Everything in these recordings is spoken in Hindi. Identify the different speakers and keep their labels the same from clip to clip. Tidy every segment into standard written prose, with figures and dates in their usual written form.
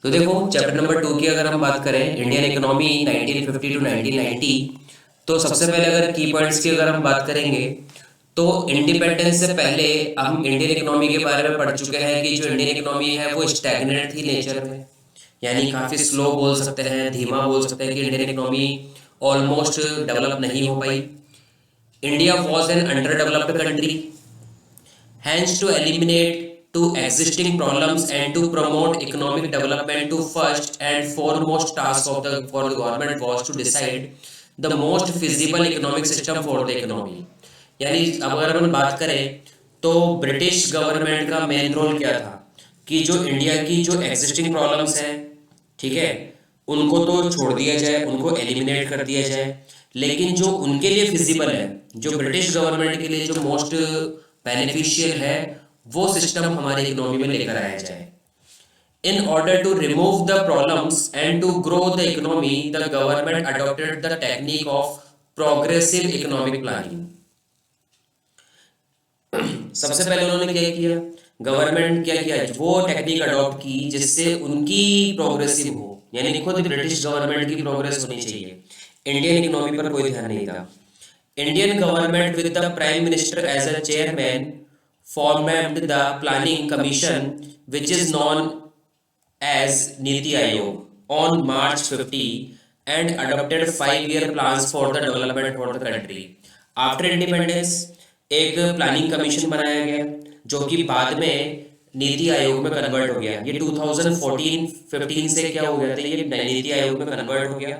Speaker 1: तो देखो चैप्टर नंबर 2 की अगर हम बात करें इंडियन इकोनॉमी 1950 टू 1990, तो सबसे पहले अगर की पॉइंट्स की अगर हम बात करेंगे तो इंडिपेंडेंस से पहले हम इंडियन इकोनॉमी के बारे में पढ़ चुके हैं कि जो इंडियन इकोनॉमी है वो स्टैग्नेंट थी नेचर में, यानी काफ़ी स्लो बोल सकते हैं, धीमा बोल सकते हैं कि इंडियन इकोनॉमी ऑलमोस्ट डेवलप नहीं हो पाई। India was an under developed country, hence to eliminate to existing problems and to promote economic development to first and foremost task of the for the government was to decide the most feasible economic system for the economy। यानी अब अगर हम बात करें तो ब्रिटिश गवर्नमेंट का मेन रोल क्या था कि जो इंडिया की जो एग्जिस्टिंग प्रॉब्लम्स हैं, ठीक है, उनको तो छोड़ दिया जाए, उनको एलिमिनेट कर दिया जाए, लेकिन जो उनके लिए फिजिबल है, जो ब्रिटिश गवर्नमेंट के लिए जो मोस्ट बेनिफिशियल है, वो सिस्टम हमारी इकोनॉमी में लेकर आया जाए। In order to remove the problems and to grow the economy, the government adopted the technique of progressive economic planning। सबसे पहले उन्होंने क्या किया, गवर्नमेंट क्या किया, वो टेक्निक अडॉप्ट की जिससे उनकी प्रोग्रेसिव हो, यानी खुद ब्रिटिश गवर्नमेंट की प्रोग्रेस होनी चाहिए, इंडियन इकोनॉमी पर कोई ध्यान नहीं था। Indian government with the prime minister as a chairman formed the planning commission which is known as Niti Aayog on March 50 and adopted 5-year plans for the development for the country। After independence एक प्लानिंग कमीशन बनाया गया जो कि बाद में नीति आयोग में कन्वर्ट हो गया। ये 2014-15 से क्या हो गया था, ये नीति आयोग में कन्वर्ट हो गया,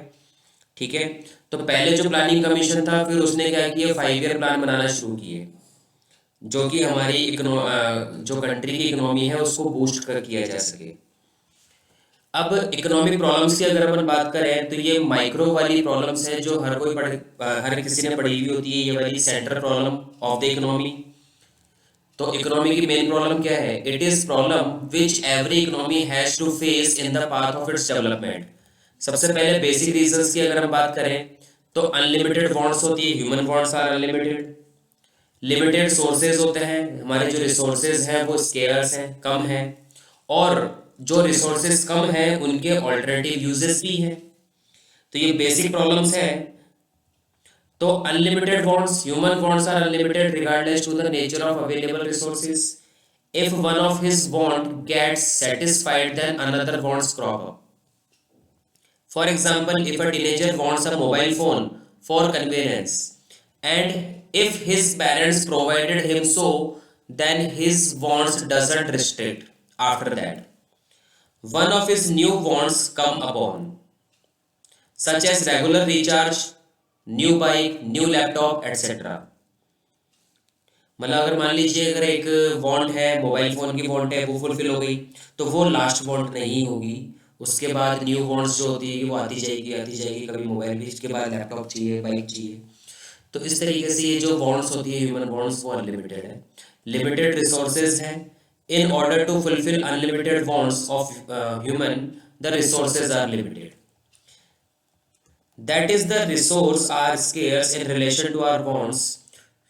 Speaker 1: ठीक है। तो पहले जो प्लानिंग कमीशन था फिर उसने क्या किया, 5-year प्लान बनाना शुरू किए जो कि हमारी जो कंट्री की इकोनॉमी है उसको बूस्ट कर किया जा सके। अब इकोनॉमिक प्रॉब्लम्स की अगर अपन बात करें तो ये माइक्रो वाली प्रॉब्लम्स है जो हर किसी ने पढ़ी हुई होती है, ये वाली central problem of the economy. तो इकोनॉमी की मेन प्रॉब्लम क्या है, it is problem which every economy has to face in the path of its development. सबसे पहले बेसिक रीजंस की अगर हम बात करें तो अनलिमिटेड वांट्स होती है, human wants are unlimited. Limited sources होते हैं, हमारे जो रिसोर्सेज हैं वो स्केयर्स हैं, कम हैं, और जो रिसोर्सेज कम हैं उनके ऑल्टरनेटिव यूजेस भी हैं। तो ये बेसिक प्रॉब्लम्स हैं। तो unlimited wants, human wants are unlimited regardless to the nature of available resources. If one of his want gets satisfied then another wants crop up. For example, if a teenager wants a mobile phone for convenience, and if his parents provided him so, then his wants doesn't restrict. After that, one of his new wants come upon, such as regular recharge, new bike, new laptop, etc। मतलब अगर मान लीजिए अगर एक वांट है, मोबाइल फोन की वांट है, वो फुलफिल हो गई तो वो लास्ट वांट नहीं होगी, उसके बाद न्यू वांट्स जो होती है वो आती जाएगी, कभी मोबाइल भी, इसके बाद लैपटॉप चाहिए, बाइक चाहिए। तो इस तरीके से ये जो वांट्स होती है ह्यूमन वांट्स वो अनलिमिटेड है, लिमिटेड रिसोर्सेज हैं। In order to fulfil unlimited wants of human, the resources are limited, that is the resource are scarce in relation to our wants,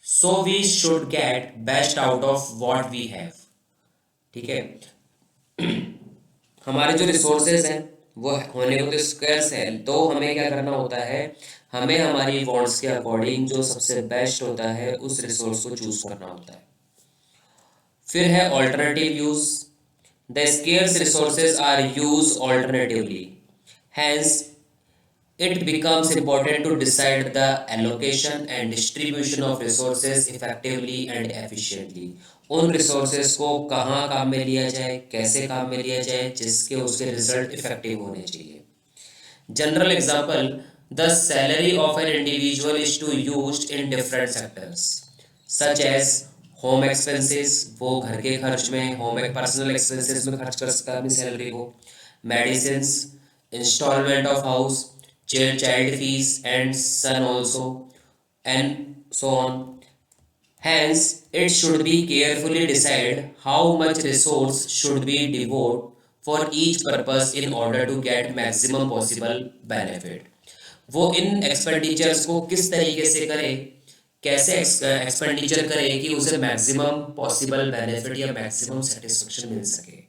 Speaker 1: so we should get best out of what we have. ठीक है, हमारे जो रिसोर्सेज हैं वो होने को तो स्केर्स है, तो हमें क्या करना होता है, हमें हमारी वांट्स के अकॉर्डिंग जो सबसे बेस्ट होता है उस रिसोर्स को चूज करना होता है। फिर है alternative use, the scarce resources are use alternatively, hence it becomes important to decide the allocation and distribution of resources effectively and efficiently। उन resources को कहाँ काम में लिया जाए, कैसे काम में लिया जाए, जिसके उसके रिजल्ट इफेक्टिव होने चाहिए। General example, the salary of an individual is to used in different sectors such as home expenses, वो घर के खर्च में, होम पर्सनल एक्सपेंसेस में खर्च कर सकता है अपनी सैलरी को, medicine, instalment of house, child fees and son also, and so on। Hence it should be carefully decide how much resource should be devoted for each purpose in order to get maximum possible benefit। वो इन एक्सपेंडिचर्स को किस तरीके से करे, कैसे एक्सपेंडिचर करे कि उसे मैक्सिमम पॉसिबल बेनिफिट या मैक्सिमम सेटिस्फेक्शन मिल सके।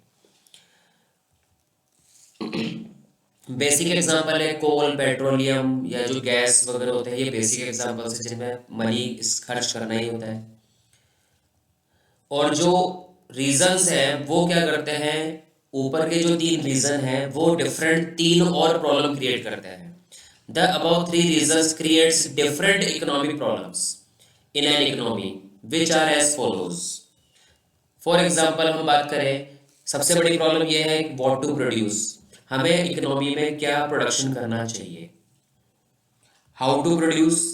Speaker 1: बेसिक एग्जांपल है कोल, पेट्रोलियम या जो गैस वगैरह होते हैं, ये बेसिक एग्जांपल्स है जिनमें मनी खर्च करना ही होता है। और जो रीजंस हैं वो क्या करते हैं, ऊपर के जो 3 रीजन हैं वो डिफरेंट 3 और प्रॉब्लम क्रिएट करते हैं। The above 3 reasons creates different economic problems in an economy which are as follows. For example हम बात करें, सबसे बड़ी प्रॉब्लम यह है व्हाट टू प्रोड्यूस, हमें इकोनॉमी में क्या प्रोडक्शन करना चाहिए। हाउ टू प्रोड्यूस,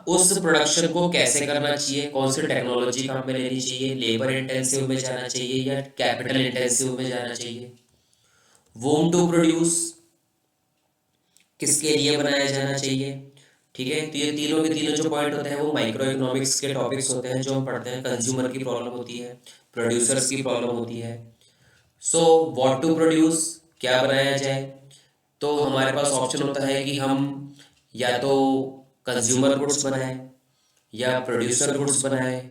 Speaker 1: उस प्रोडक्शन को कैसे करना चाहिए, कौन सी टेक्नोलॉजी काम में लेनी चाहिए, लेबर इंटेंसिव में जाना चाहिए या कैपिटल इंटेंसिव में जाना चाहिए। वूम टू प्रोड्यूस, किसके लिए बनाया जाना चाहिए। ठीक है, तो ये तीनों के तीनों जो पॉइंट होते हैं वो माइक्रो इकोनॉमिक्स के टॉपिक्स होते हैं जो हम पढ़ते हैं। कंज्यूमर की प्रॉब्लम होती है, प्रोड्यूसर्स की प्रॉब्लम होती है। सो व्हाट टू प्रोड्यूस, क्या बनाया जाए, तो हमारे पास ऑप्शन होता है कि हम या तो कंज्यूमर गुड्स बनाए या प्रोड्यूसर गुड्स बनाए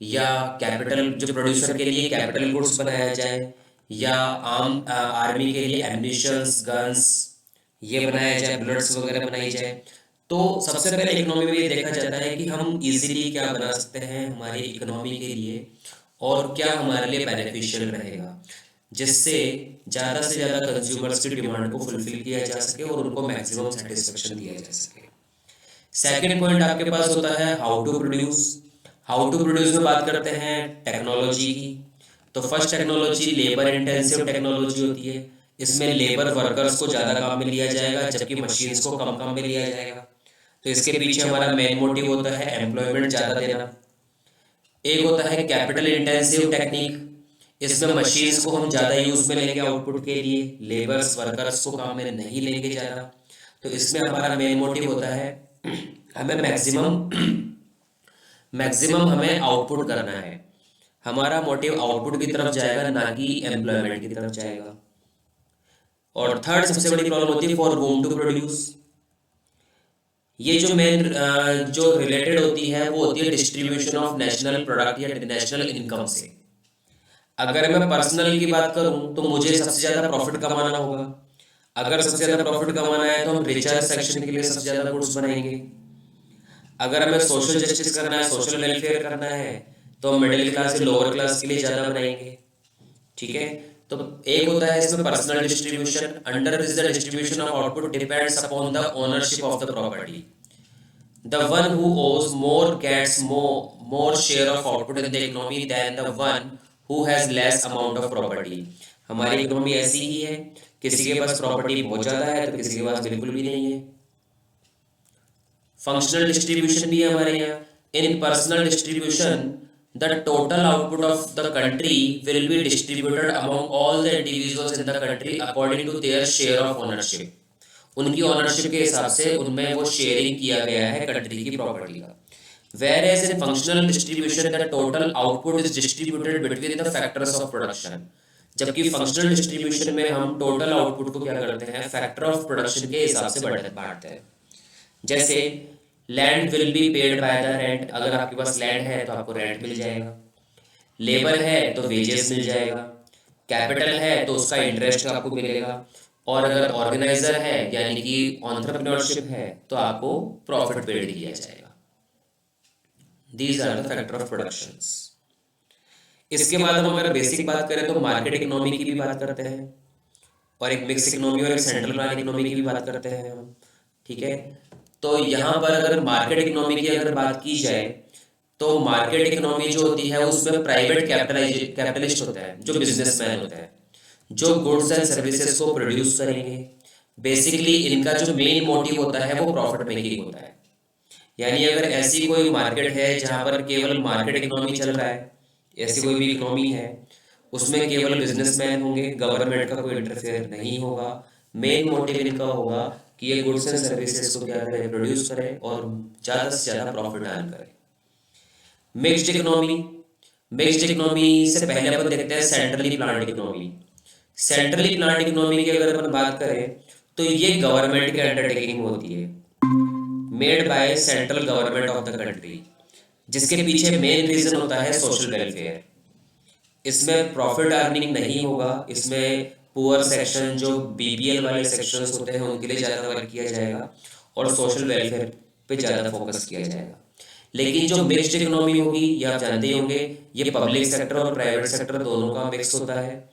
Speaker 1: या कैपिटल, जो प्रोड्यूसर के लिए कैपिटल गुड्स बनाया जाए या आम आर्मी के लिए एम्यूनिशंस, गन्स ये बनाया जाए, बुलेट्स वगैरह बनाई जाए। तो सबसे पहले इकोनॉमी में ये देखा जाता है कि हम इजीली क्या बना सकते हैं हमारी इकोनॉमी के लिए और क्या हमारे लिए बेनिफिशियल रहेगा, जिससे ज़्यादा से ज़्यादा कंज्यूमर्स की डिमांड को फुलफिल किया जा सके और उनको मैक्सिमम सेटिस्फेक्शन दिया जा सके। सेकंड पॉइंट आपके पास होता है how to produce. How to produce में बात करते हैं टेक्नोलॉजी की। तो first technology labour intensive technology होती है, इसमें लेबर वर्कर्स को ज़्यादा काम में लिया जाएगा जबकि मशीन्स को कम काम में लिया जाएगा। तो इसके पीछे हमारा मेन मोटिव होता है एम्प्लॉयमेंट ज़्यादा देना। एक होता है कैपिटल इंटेंसिव टेक्निक, इसमें मशीन्स को हम ज़्यादा यूज़ में लेंगे आउटपुट के लिए, लेबर्स वर्कर्स को काम में नहीं लेंगे ज़्यादा। तो इसमें हमारा मेन मोटिव होता है हमें मैक्सिमम हमें आउटपुट करना है। हमारा मोटिव आउटपुट की तरफ जाएगा ना कि एम्प्लॉयमेंट की तरफ जाएगा। और थर्ड सबसे बड़ी प्रॉब्लम होती है फॉर वूम टू प्रोड्यूस। ये जो मेन जो रिलेटेड होती है वो होती है डिस्ट्रीब्यूशन ऑफ नेशनल प्रोडक्ट या नेशनल इनकम से। अगर मैं पर्सनल की बात करूं तो मुझे सबसे ज़्यादा प्रॉफिट कमाना होगा। अगर सबसे ज़्यादा प्रॉफिट कमाना है तो हम रिचर सेक्शन के लिए सबसे ज़्यादा गुड्स बनाएंगे। अगर हमें सोशल जस्टिस करना है, सोशल वेलफेयर करना है, तो मिडिल क्लास से लोअर क्लास के लिए ज़्यादा बनाएंगे। ठीक है, तो एक होता है इसमें personal distribution. Under this the distribution of output depends upon the ownership of the property. The one who owes more gets more share of output in the economy than the one who has less amount of property। हमारी इकोनॉमी ऐसी ही है, किसी के पास प्रॉपर्टी बहुत ज़्यादा है तो किसी के पास बिल्कुल भी नहीं है। फंक्शनल डिस्ट्रीब्यूशन भी है हमारे यहाँ। In personal distribution the total output of the country will be distributed among all the individuals in the country according to their share of ownership. उनकी ओनरशिप के हिसाब से उनमें वो शेयरिंग किया गया है कंट्री की प्रॉपर्टी का। Whereas in functional distribution the total output is distributed between the factors of production। जबकि फंक्शनल डिस्ट्रीब्यूशन में हम टोटल आउटपुट को क्या करते हैं, फैक्टर ऑफ प्रोडक्शन के हिसाब से बांटते हैं। जैसे land will be paid by the rent, अगर आपके पास लैंड है तो आपको रेंट मिल जाएगा। लेबर है तो वेजेस मिल जाएगा। कैपिटल है तो उसका इंटरेस्ट आपको मिलेगा। और अगर ऑर्गेनाइजर है यानी कि एंटरप्रेन्योरशिप है तो आपको प्रॉफिट पेड किया जाएगा। These are the factor of productions। इसके बाद हम अगर बेसिक बात करें तो मार्केट इकोनॉमी की भी बात करते हैं और एक मिक्स इकोनॉमी और एक सेंट्रल प्लान इकोनॉमी की भी बात करते हैं हम। ठीक है, तो यहाँ पर अगर मार्केट इकोनॉमी की अगर बात की जाए तो मार्केट इकोनॉमी जो होती है उसमें प्राइवेट कैपिटलिस्ट होता है, जो बिजनेसमैन होता है, जो गुड्स एंड सर्विसेज को प्रोड्यूस करेंगे। बेसिकली इनका जो मेन मोटिव होता है वो प्रॉफिट मेकिंग होता है। यानी अगर ऐसी कोई मार्केट है जहाँ पर केवल मार्केट इकोनॉमी चल रहा है, ऐसी कोई भी इकोनॉमी है उसमें केवल बिजनेसमैन होंगे, गवर्नमेंट का कोई इंटरफेयर नहीं होगा। मेन मोटिव इनका होगा कि ये गुड्स एंड सर्विसेज को क्या करें, प्रोड्यूस करें और ज़्यादा से ज़्यादा प्रॉफिट अर्न करें। Mixed economy. मिक्स्ड इकोनॉमी से पहले अपन देखते हैं centrally planned economy. Centrally planned economy की अगर अपन बात करें तो ये गवर्नमेंट के अंडरटेकिंग होती है, made by central government of the country, जिसके पीछे मेन रीजन होता है सोशल वेलफेयर। इसमें प्रॉफिट अर्निंग नहीं होगा, इसमें पुअर सेक्शन जो बीपीएल वाले सेक्शंस होते हैं उनके लिए ज़्यादा वर्क किया जाएगा और सोशल वेलफेयर पे ज़्यादा फोकस किया जाएगा। लेकिन जो मिक्स्ड इकोनॉमी होगी ये आप जानते ही होंगे, ये पब्लिक सेक्टर और प्राइवेट सेक्टर दोनों का मिक्स होता है।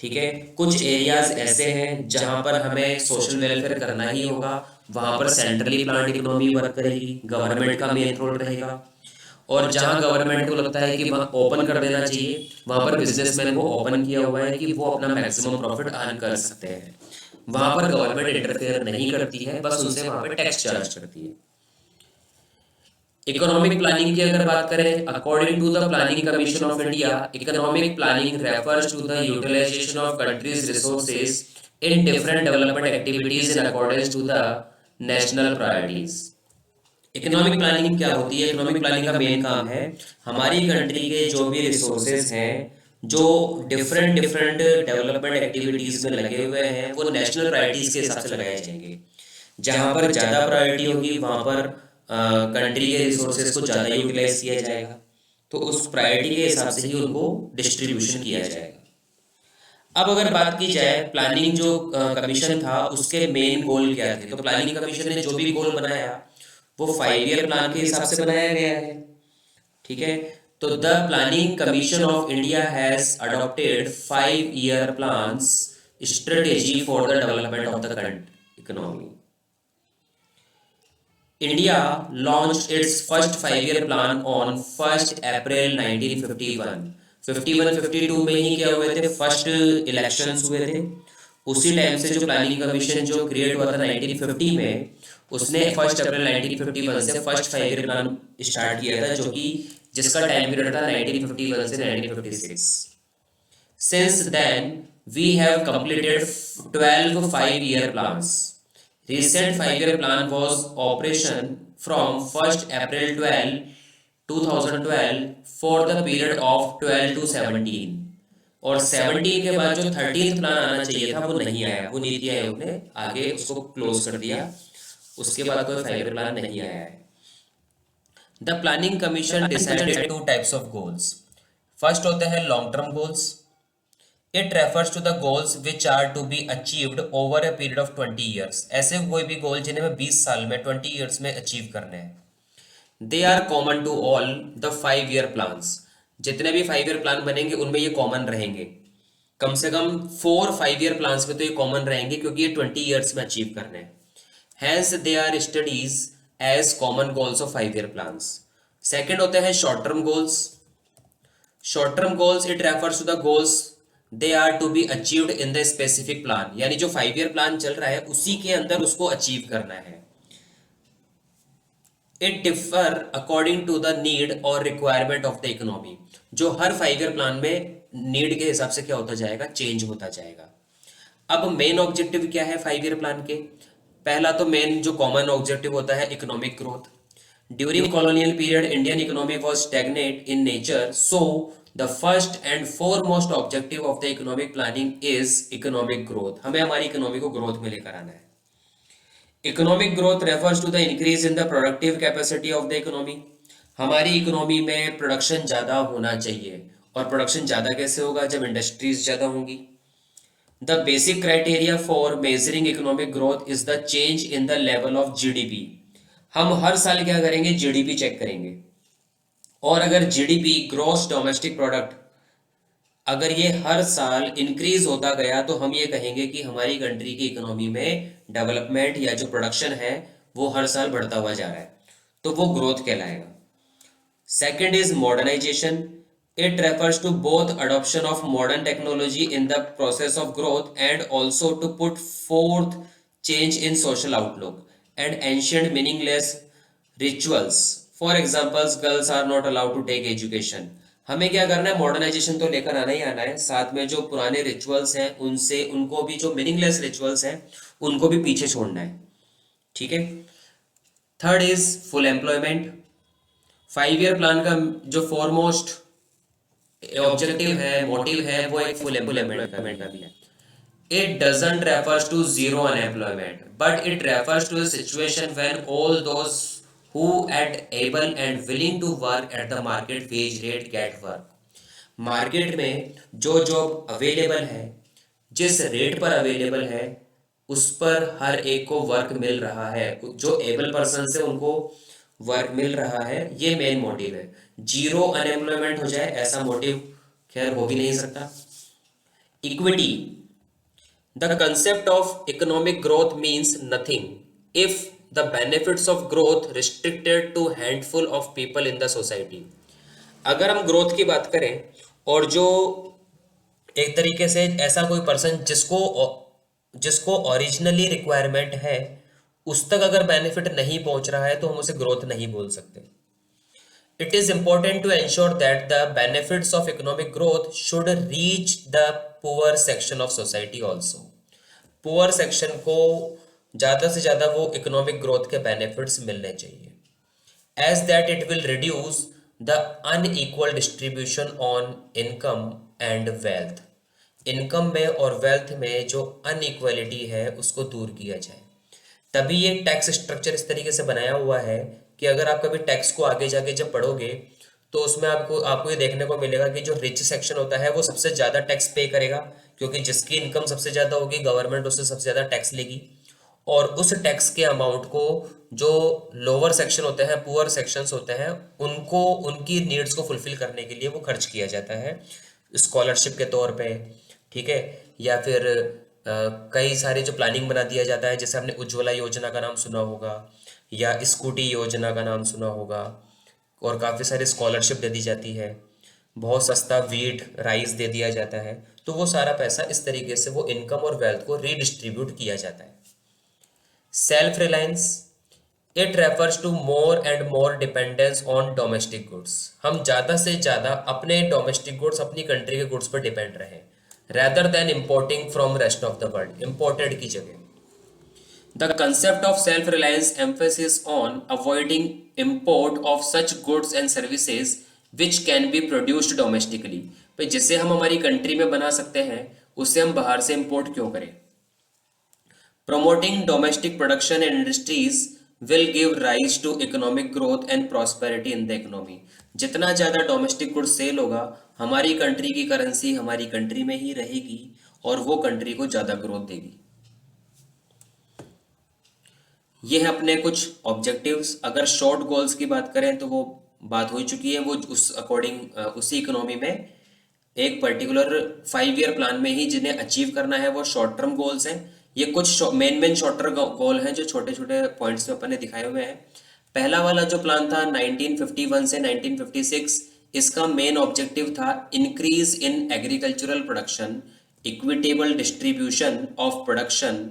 Speaker 1: ठीक है, कुछ एरियाज ऐसे हैं जहां पर हमें सोशल वेलफेयर करना ही होगा, वहां पर सेंट्रली प्लान्ड इकोनॉमी वर्क करेगी, गवर्नमेंट का मेन रोल रहेगा। और जहां गवर्नमेंट को लगता है कि वहाँ ओपन कर देना चाहिए, वहां पर बिजनेसमैन को ओपन किया हुआ है कि वो अपना मैक्सिमम प्रॉफिट अर्न कर सकते हैं। वहां पर गवर्नमेंट इंटरफेयर नहीं करती है, बस उनसे वहां पर टैक्स चार्ज करती है। इकोनॉमिक प्लानिंग की अगर बात करें, according to the planning commission of India, economic planning refers to the utilisation of countries resources in different development activities in accordance to the national priorities. Economic planning क्या होती है? इकोनॉमिक प्लानिंग का मेन काम है हमारी कंट्री के जो भी रिसोर्सेज हैं जो डिफरेंट डिफरेंट डेवलपमेंट एक्टिविटीज में लगे हुए हैं वो नेशनल प्रायोरिटीज के हिसाब से लगाए जाएंगे। जहां पर ज़्यादा प्रायोरिटी होगी वहां पर कंट्री के रिसोर्सेज को ज़्यादा यूटिलाइज किया जाएगा, तो उस प्रायोरिटी के हिसाब से ही उनको डिस्ट्रीब्यूशन किया जाएगा। अब अगर बात की जाए प्लानिंग जो कमीशन था उसके मेन गोल क्या थे, तो प्लानिंग कमीशन ने जो भी गोल बनाया वो 5 ईयर प्लान के हिसाब से बनाया गया है। ठीक है, तो the planning commission of India has adopted 5 year plans strategy for the development of the current economy. India launched its first 5 year plan on 1st April 1951। 51-52 में ही क्या हुए थे, फर्स्ट इलेक्शंस हुए थे। उसी टाइम से जो प्लानिंग कमीशन जो क्रिएट हुआ था 1950 में, उसने 1 अप्रैल 1951 से फर्स्ट 5 ईयर प्लान स्टार्ट किया था, जो कि जिसका टाइम पीरियड था 1951 से 1956। Since then we have completed 12 5 year plans। Recent 5 year plan was operation from 1st April 2012 for the period of 12 to 17। और 17 के बाद जो 13th प्लान आना चाहिए था वो नहीं आया, वो नीति आयोग ने आगे उसको क्लोज कर दिया, उसके बाद कोई 5 year प्लान नहीं आया है। The planning commission decided 2 types of goals. First होते हैं long term goals. It refers to the goals which are to be achieved over a period of 20 years। ऐसे कोई भी गोल जिन्हें मैं 20 साल में 20 years में अचीव करने हैं। They are common to all the 5 year plans। जितने भी 5 year प्लान बनेंगे उनमें ये कॉमन रहेंगे, कम से कम 4 5 year प्लान्स में तो ये कॉमन रहेंगे क्योंकि ये 20 years में अचीव करने हैं। Hence they are studies as common goals of 5 year plans। Second होते हैं short term goals. Short term goals it refers to the goals they are to be achieved in the specific plan, यानी जो 5 ईयर प्लान चल रहा है उसी के अंदर उसको अचीव करना है। It differ according to the need और रिक्वायरमेंट ऑफ द इकोनॉमी। जो हर 5 ईयर प्लान में नीड के हिसाब से क्या होता जाएगा, चेंज होता जाएगा। अब मेन ऑब्जेक्टिव क्या है 5 ईयर प्लान के? पहला तो मेन जो कॉमन ऑब्जेक्टिव होता है economic growth. During colonial period Indian economy was stagnate in nature, so the first and foremost objective of the economic planning is economic growth। हमें हमारी इकोनॉमी को ग्रोथ में लेकर आना है। Economic growth refers to the increase in the productive capacity of the economy. हमारी इकोनॉमी में प्रोडक्शन ज़्यादा होना चाहिए, और प्रोडक्शन ज़्यादा कैसे होगा, जब इंडस्ट्रीज ज़्यादा होंगी। The basic criteria for measuring economic growth is the change in the level of GDP. हम हर साल क्या करेंगे, जीडीपी चेक करेंगे, और अगर जीडीपी ग्रॉस डोमेस्टिक प्रोडक्ट अगर ये हर साल इंक्रीज होता गया तो हम ये कहेंगे कि हमारी कंट्री की इकोनॉमी में डेवलपमेंट या जो प्रोडक्शन है वो हर साल बढ़ता हुआ जा रहा है, तो वो ग्रोथ कहलाएगा। Second is modernisation. It refers to both adoption of modern technology in the process of growth and also to put forth change in social outlook and ancient meaningless rituals. For examples girls are not allowed to take education. हमें क्या करना है, मॉडर्नाइजेशन तो लेकर आना ही आना है, साथ में जो पुराने रिचुअल्स हैं उनसे उनको भी, जो मीनिंगलेस रिचुअल्स हैं उनको भी पीछे छोड़ना है। ठीक है। Third is full employment. 5 year plan का जो फॉरमोस्ट ऑब्जेक्टिव है, मोटिव है, वो एक फुल एम्प्लॉयमेंट का भी है। It doesn't refers to zero unemployment, but it refers to a situation when all those who are able and willing to work at the market wage rate get work। Market में जो जॉब अवेलेबल है जिस रेट पर अवेलेबल है उस पर हर एक को वर्क मिल रहा है, जो एबल पर्सन है उनको वर्क मिल रहा है, ये मेन मोटिव है। जीरो अनएम्प्लॉयमेंट हो जाए ऐसा मोटिव खैर हो भी नहीं सकता। Equity, the concept of economic growth means nothing if the benefits of growth restricted to handful of people in the society. अगर हम ग्रोथ की बात करें और जो एक तरीके से ऐसा कोई पर्सन जिसको जिसको ओरिजिनली रिक्वायरमेंट है उस तक अगर बेनिफिट नहीं पहुंच रहा है तो हम उसे ग्रोथ नहीं बोल सकते। It is important to ensure that the benefits of economic growth should reach the poor section of society also. Poor section को ज़्यादा से ज़्यादा वो इकोनॉमिक ग्रोथ के बेनिफिट्स मिलने चाहिए, as that it will reduce the unequal distribution on income and wealth. Income में और वेल्थ में जो अनइक्वलिटी है उसको दूर किया जाए। तभी ये टैक्स स्ट्रक्चर इस तरीके से बनाया हुआ है कि अगर आप कभी टैक्स को आगे जाके जब पढ़ोगे तो उसमें आपको आपको ये देखने को मिलेगा कि जो रिच सेक्शन होता है वो सबसे ज़्यादा टैक्स पे करेगा, क्योंकि जिसकी इनकम सबसे ज़्यादा होगी गवर्नमेंट उससे सबसे ज़्यादा टैक्स लेगी, और उस टैक्स के अमाउंट को जो लोअर सेक्शन होते हैं, पुअर सेक्शंस होते हैं, उनको उनकी नीड्स को फुलफिल करने के लिए वो खर्च किया जाता है स्कॉलरशिप के तौर पे, ठीक है, या फिर कई सारे जो प्लानिंग बना दिया जाता है, जैसे आपने उज्ज्वला योजना का नाम सुना होगा या स्कूटी योजना का नाम सुना होगा, और काफ़ी सारी स्कॉलरशिप दे दी जाती है, बहुत सस्ता वीट राइस दे दिया जाता है, तो वो सारा पैसा इस तरीके से वो इनकम और वेल्थ को रीडिस्ट्रीब्यूट किया जाता है। Self reliance, it refers to more and more dependence on domestic goods. हम ज़्यादा से ज़्यादा अपने डोमेस्टिक गुड्स, अपनी कंट्री के गुड्स पर डिपेंड रहें, rather than importing from rest of the world, imported की जगह। The concept of self-reliance emphasis on avoiding import of such goods and services which can be produced domestically। भाई जिसे हम हमारी कंट्री में बना सकते हैं उसे हम बाहर से इंपोर्ट क्यों करें। Promoting domestic production and industries will give rise to economic growth and prosperity in the economy। जितना ज़्यादा डोमेस्टिक गुड्स सेल होगा हमारी कंट्री की करेंसी हमारी कंट्री में ही रहेगी और वो कंट्री को ज़्यादा ग्रोथ देगी। ये है अपने कुछ ऑब्जेक्टिव्स। अगर शॉर्ट गोल्स की बात करें तो वो बात हो चुकी है, वो उस अकॉर्डिंग उसी इकोनॉमी में एक पर्टिकुलर 5 ईयर प्लान में ही जिन्हें अचीव करना है वो शॉर्ट टर्म गोल्स हैं। ये कुछ मेन शॉर्ट टर्म गोल हैं जो छोटे छोटे पॉइंट्स में अपन ने दिखाए हुए हैं। पहला वाला जो प्लान था 1951 से 1956, इसका मेन ऑब्जेक्टिव था increase in agricultural production, equitable distribution of production,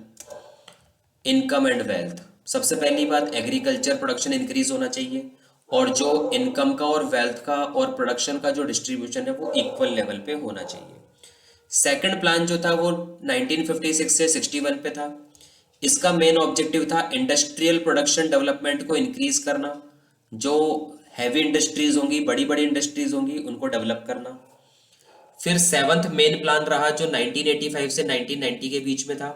Speaker 1: income and wealth. सबसे पहली बात एग्रीकल्चर प्रोडक्शन इंक्रीज होना चाहिए और जो इनकम का और वेल्थ का और प्रोडक्शन का जो डिस्ट्रीब्यूशन है वो इक्वल लेवल पे होना चाहिए। सेकंड प्लान जो था वो 1956 से 61 पे था। इसका मेन ऑब्जेक्टिव था इंडस्ट्रियल प्रोडक्शन डेवलपमेंट को इंक्रीज करना, जो हैवी इंडस्ट्रीज होंगी, बड़ी बड़ी इंडस्ट्रीज होंगी, उनको डेवलप करना। फिर सेवंथ मेन प्लान रहा जो 1985 से 1990 के बीच में था,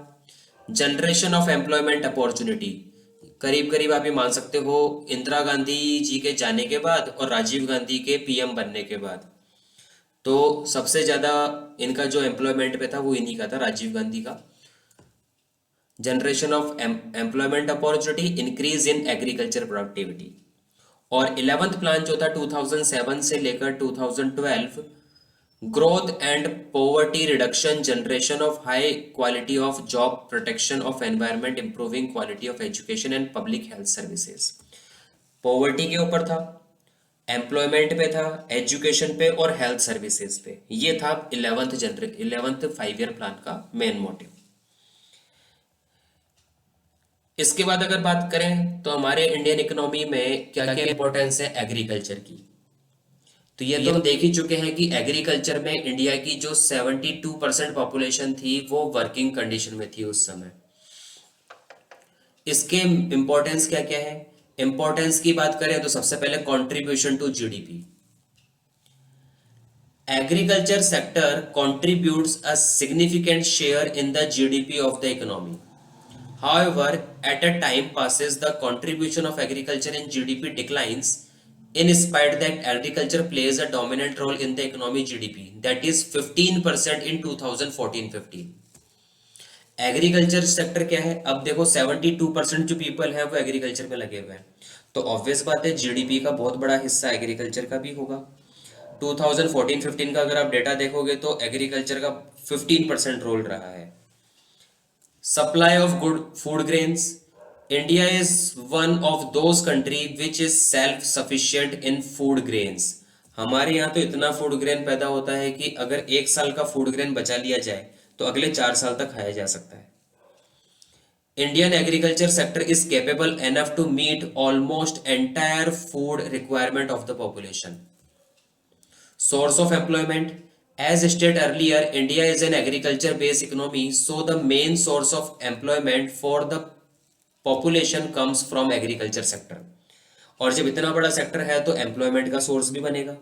Speaker 1: जनरेशन ऑफ एम्प्लॉयमेंट अपॉर्चुनिटी। करीब करीब आप ये मान सकते हो इंदिरा गांधी जी के जाने के बाद और राजीव गांधी के पीएम बनने के बाद तो सबसे ज़्यादा इनका जो एम्प्लॉयमेंट पे था वो इन्हीं का था, राजीव गांधी का। Generation of employment opportunity, increase in agriculture productivity. और 11th प्लान जो था 2007 से लेकर 2012, growth and poverty reduction, generation of high quality of job, protection of environment, improving quality of education and public health services. Poverty के ऊपर था, एम्प्लॉयमेंट पे था, एजुकेशन पे और हेल्थ सर्विसेज पे। ये था 11th 5 ईयर प्लान का मेन मोटिव। इसके बाद अगर बात करें तो हमारे इंडियन इकोनॉमी में क्या क्या इंपॉर्टेंस है एग्रीकल्चर की, तो ये तो हम देख ही चुके हैं कि एग्रीकल्चर में इंडिया की जो 72% पॉपुलेशन थी वो वर्किंग कंडीशन में थी उस समय। इसके इंपॉर्टेंस क्या क्या है। इंपॉर्टेंस की बात करें तो सबसे पहले contribution to GDP. Agriculture sector contributes a significant share in the GDP of the economy. However, at a time passes, the contribution of agriculture in GDP declines, in spite that agriculture plays a dominant role in the economy GDP, that is 15% in 2014-15. Agriculture sector क्या है? अब देखो 72% जो पीपल है वो एग्रीकल्चर में लगे हुए हैं, तो ऑब्वियस बात है जीडीपी का बहुत बड़ा हिस्सा एग्रीकल्चर का भी होगा। 2014-15 का अगर आप डेटा देखोगे तो एग्रीकल्चर का 15% रोल रहा है। Supply of good food grains, India is one of those country which is self sufficient in food grains. हमारे यहाँ तो इतना फूड ग्रेन पैदा होता है कि अगर 1 साल का फूड ग्रेन बचा लिया जाए तो अगले 4 साल तक खाया जा सकता है। Indian agriculture sector is capable enough to meet almost entire food requirement of the population. Source of employment, as stated earlier, India is an agriculture based economy, so the main source of employment for the population comes from agriculture sector. और जब इतना बड़ा सेक्टर है तो एम्प्लॉयमेंट का सोर्स भी बनेगा।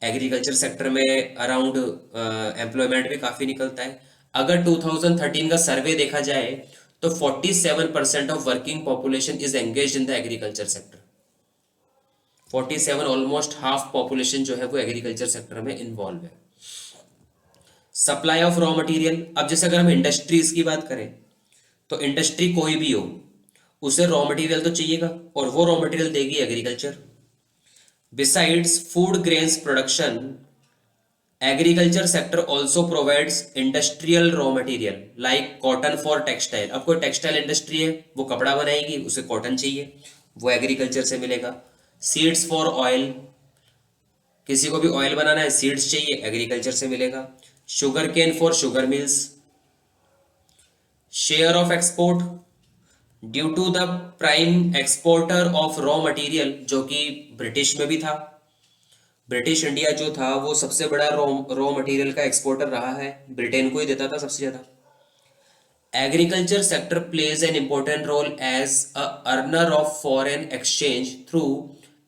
Speaker 1: एग्रीकल्चर सेक्टर में अराउंड एम्प्लॉयमेंट भी काफ़ी निकलता है। अगर 2013 का सर्वे देखा जाए तो 47% of working population is engage in the agriculture sector. 47, almost half population जो है वो एग्रीकल्चर सेक्टर में इन्वॉल्व है। सप्लाई ऑफ रॉ मटेरियल, अब जैसे अगर हम इंडस्ट्रीज की बात करें तो इंडस्ट्री कोई भी हो उसे रॉ मटेरियल तो चाहिएगा, और वो रॉ मटेरियल देगी agriculture. Besides food grains production, agriculture sector also provides industrial raw material like cotton for textile. अब कोई टेक्सटाइल इंडस्ट्री है, वो कपड़ा बनाएगी, उसे कॉटन चाहिए, वो एग्रीकल्चर से मिलेगा। सीड्स फॉर ऑयल, किसी को भी ऑयल बनाना है, सीड्स चाहिए, एग्रीकल्चर से मिलेगा। Sugar cane for sugar mills. Share of export, due to the prime exporter of raw material, जो कि ब्रिटिश में भी था, ब्रिटिश इंडिया जो था वो सबसे बड़ा रॉ मटेरियल का एक्सपोर्टर रहा है, ब्रिटेन को ही देता था सबसे ज्यादा। Agriculture sector plays an important role as a earner of foreign exchange through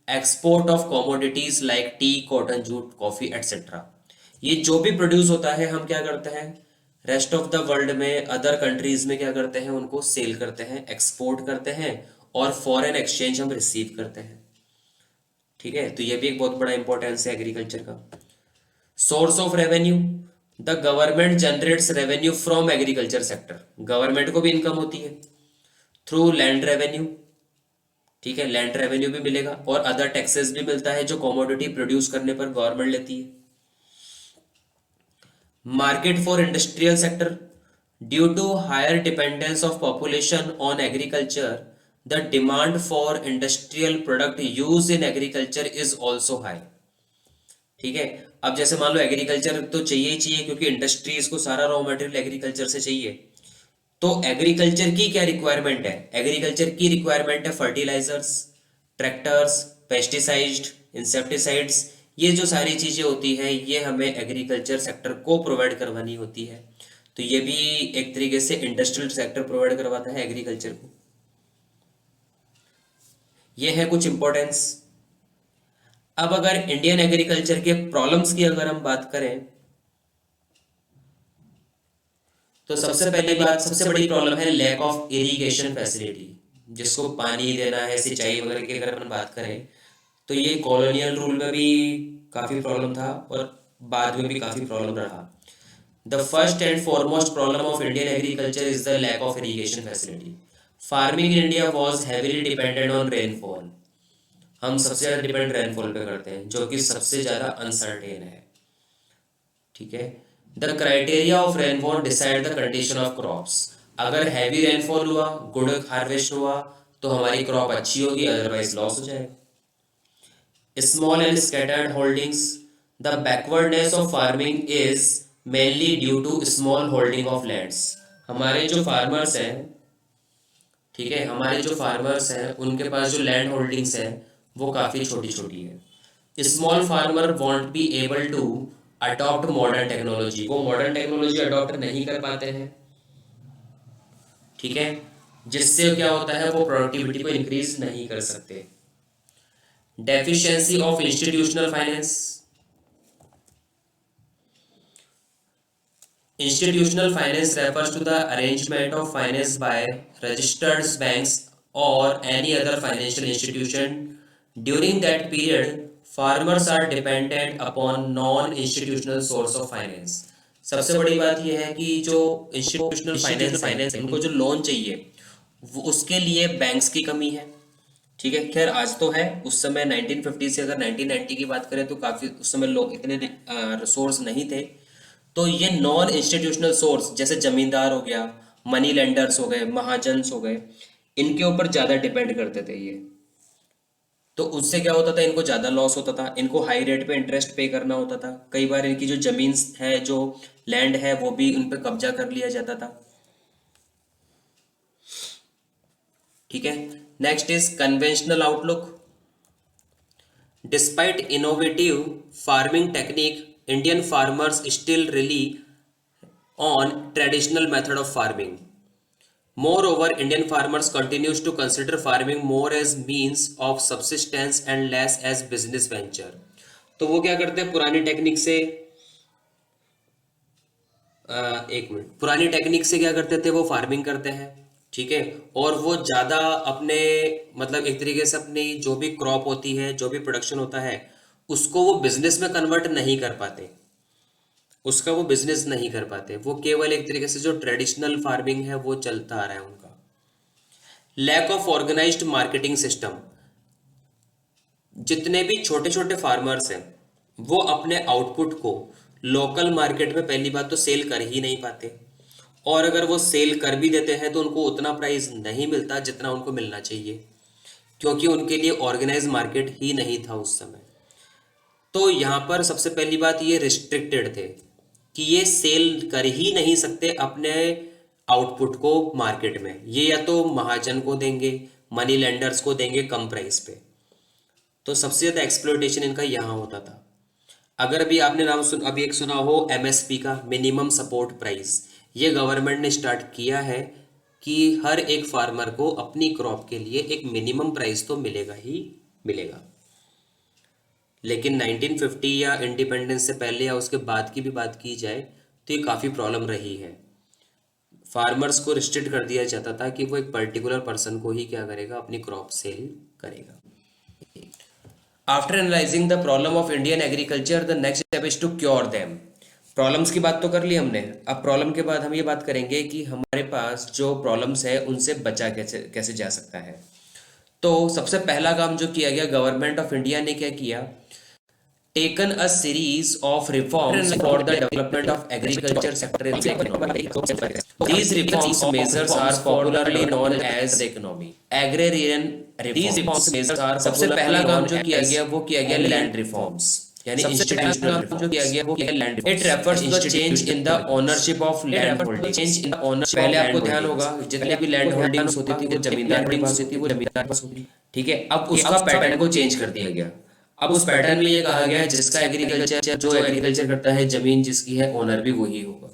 Speaker 1: export of commodities like tea, cotton, jute, coffee etcetera. ये जो भी प्रोड्यूस होता है हम क्या करते हैं, रेस्ट ऑफ द वर्ल्ड में, अदर कंट्रीज में क्या करते हैं, उनको सेल करते हैं, एक्सपोर्ट करते हैं, और फॉरेन एक्सचेंज हम रिसीव करते हैं। ठीक है, तो ये भी एक बहुत बड़ा इंपॉर्टेंस है एग्रीकल्चर का। Source of revenue, the government generates revenue from agriculture sector. Government को भी इनकम होती है थ्रू लैंड रेवेन्यू। ठीक है, लैंड रेवेन्यू भी मिलेगा, और अदर टैक्सेस भी मिलता है जो कमोडिटी प्रोड्यूस करने पर गवर्नमेंट लेती है। Market for industrial sector, due to higher dependence of population on agriculture, the demand for industrial product used in agriculture is also high। ठीक है, अब जैसे मान लो एग्रीकल्चर तो चाहिए ही चाहिए, क्योंकि इंडस्ट्रीज को सारा रॉ मटेरियल एग्रीकल्चर से चाहिए। तो एग्रीकल्चर की क्या रिक्वायरमेंट है? एग्रीकल्चर की रिक्वायरमेंट है फर्टिलाइजर्स, ट्रैक्टर्स, पेस्टिसाइड्स, इंसेक्टिसाइड्स। ये जो सारी चीजें होती है ये हमें एग्रीकल्चर सेक्टर को प्रोवाइड करवानी होती है। तो ये भी एक तरीके से इंडस्ट्रियल सेक्टर प्रोवाइड करवाता है एग्रीकल्चर को। ये है कुछ इंपॉर्टेंस। अब अगर इंडियन एग्रीकल्चर के प्रॉब्लम्स की अगर हम बात करें तो सबसे पहली बात, सबसे बड़ी प्रॉब्लम है लैक ऑफ इरिगेशन फैसिलिटी। जिसको पानी देना है, सिंचाई वगैरह की अगर हम बात करें तो ये कॉलोनियल रूल में भी काफी प्रॉब्लम था और बाद में भी काफी प्रॉब्लम रहा। The first and foremost problem of Indian agriculture is the lack of irrigation facility. Farming in India was heavily dependent on rainfall. हम सबसे ज्यादा डिपेंड रेनफॉल पे करते हैं, जो कि सबसे ज्यादा अनसर्टेन है। ठीक है, the criteria of rainfall decide the condition of crops. अगर हैवी रेनफॉल हुआ, गुड हार्वेस्ट हुआ, तो हमारी क्रॉप अच्छी होगी, अदरवाइज लॉस हो जाएगा। Small and scattered holdings, the backwardness of farming is mainly due to small holding of lands. हमारे जो फार्मर्स हैं, ठीक है, हमारे जो फार्मर्स हैं उनके पास जो लैंड होल्डिंग्स है वो काफी छोटी छोटी है। Small farmer won't be able to adopt modern technology. वो मॉडर्न टेक्नोलॉजी अडॉप्ट नहीं कर पाते हैं। ठीक है, जिससे क्या होता है, वो प्रोडक्टिविटी को इंक्रीज नहीं कर सकते। Deficiency of institutional finance. Institutional finance refers to the arrangement of finance by registered banks or any other financial institution. During that period, farmers are dependent upon non-institutional source of finance, सबसे बड़ी बात यह है कि जो इंस्टीट्यूशनल फाइनेंस है, उनको जो लोन चाहिए वो उसके लिए बैंक्स की कमी है। ठीक है, खैर आज तो है, उस समय 1950 से अगर 1990 की बात करें तो काफी उस समय लोग इतने रिसोर्स नहीं थे। तो ये नॉन इंस्टीट्यूशनल सोर्स जैसे जमींदार हो गया, मनी लेंडर्स हो गए, महाजन्स हो गए, इनके ऊपर ज्यादा डिपेंड करते थे ये। तो उससे क्या होता था, इनको ज्यादा लॉस होता था, इनको हाई रेट पे इंटरेस्ट पे करना होता था, कई बार इनकी जो जमीन है, जो लैंड है, वो भी उन पे कब्जा कर लिया जाता था। ठीक है, next is conventional outlook. Despite innovative farming technique, Indian farmers still relief on traditional method of farming. Moreover, Indian farmers continues to consider farming more as means of subsistence and less as business venture. तो वो क्या करते हैं, पुरानी टेक्निक से एक मिनट, पुरानी टेक्निक से क्या करते थे, वो फार्मिंग करते हैं। ठीक है, और वो ज़्यादा अपने मतलब एक तरीके से अपनी जो भी क्रॉप होती है, जो भी प्रोडक्शन होता है, उसको वो बिजनेस में कन्वर्ट नहीं कर पाते, उसका वो बिजनेस नहीं कर पाते, वो केवल एक तरीके से जो ट्रेडिशनल फार्मिंग है वो चलता आ रहा है उनका। Lack of organised marketing system. जितने भी छोटे छोटे फार्मर्स हैं वो अपने आउटपुट को लोकल मार्केट में पहली बात तो सेल कर ही नहीं पाते, और अगर वो सेल कर भी देते हैं तो उनको उतना प्राइस नहीं मिलता जितना उनको मिलना चाहिए, क्योंकि उनके लिए ऑर्गेनाइज मार्केट ही नहीं था उस समय। तो यहाँ पर सबसे पहली बात ये रिस्ट्रिक्टेड थे कि ये सेल कर ही नहीं सकते अपने आउटपुट को मार्केट में, ये या तो महाजन को देंगे, मनी लेंडर्स को देंगे कम प्राइस पे। तो सबसे ज़्यादा एक्सप्लॉयटेशन इनका यहाँ होता था। अगर अभी आपने नाम अभी एक सुना हो एमएसपी का, मिनिमम सपोर्ट प्राइस, ये गवर्नमेंट ने स्टार्ट किया है कि हर एक फार्मर को अपनी क्रॉप के लिए एक मिनिमम प्राइस तो मिलेगा ही मिलेगा। लेकिन 1950 या इंडिपेंडेंस से पहले या उसके बाद की भी बात की जाए तो ये काफ़ी प्रॉब्लम रही है। फार्मर्स को रिस्ट्रिक्ट कर दिया जाता था कि वो एक पर्टिकुलर पर्सन को ही क्या करेगा, अपनी क्रॉप सेल करेगा। After analysing the problem of Indian agriculture, the next step is to cure them. Problems की बात तो कर ली हमने, अब प्रॉब्लम के बाद हम ये बात करेंगे कि हमारे पास जो प्रॉब्लम्स है उनसे बचा कैसे जा सकता है। तो सबसे पहला काम जो किया गया, गवर्नमेंट ऑफ इंडिया ने क्या किया, taken a series of reforms for the development of agriculture sector in the economy. These reforms measures are popularly known as the economy. Agrarian reforms. These reforms measures are सबसे पहला काम जो किया गया वो किया गया लैंड रिफॉर्म्स, यानी इंस्टीट्यूशनल जो किया गया वो किया land. It refers to the change in the ownership of land holding. Change in the ownership. पहले आपको ध्यान होगा जितने भी लैंड होल्डिंग्स होती थी वो जमींदार के पास होती थी, वो जमींदार के पास होती। ठीक है, अब उसका पैटर्न को चेंज कर दिया गया। अब उस पैटर्न में ये कहा गया है जिसका एग्रीकल्चर, जो एग्रीकल्चर करता है, जमीन जिसकी है, ओनर भी वही होगा।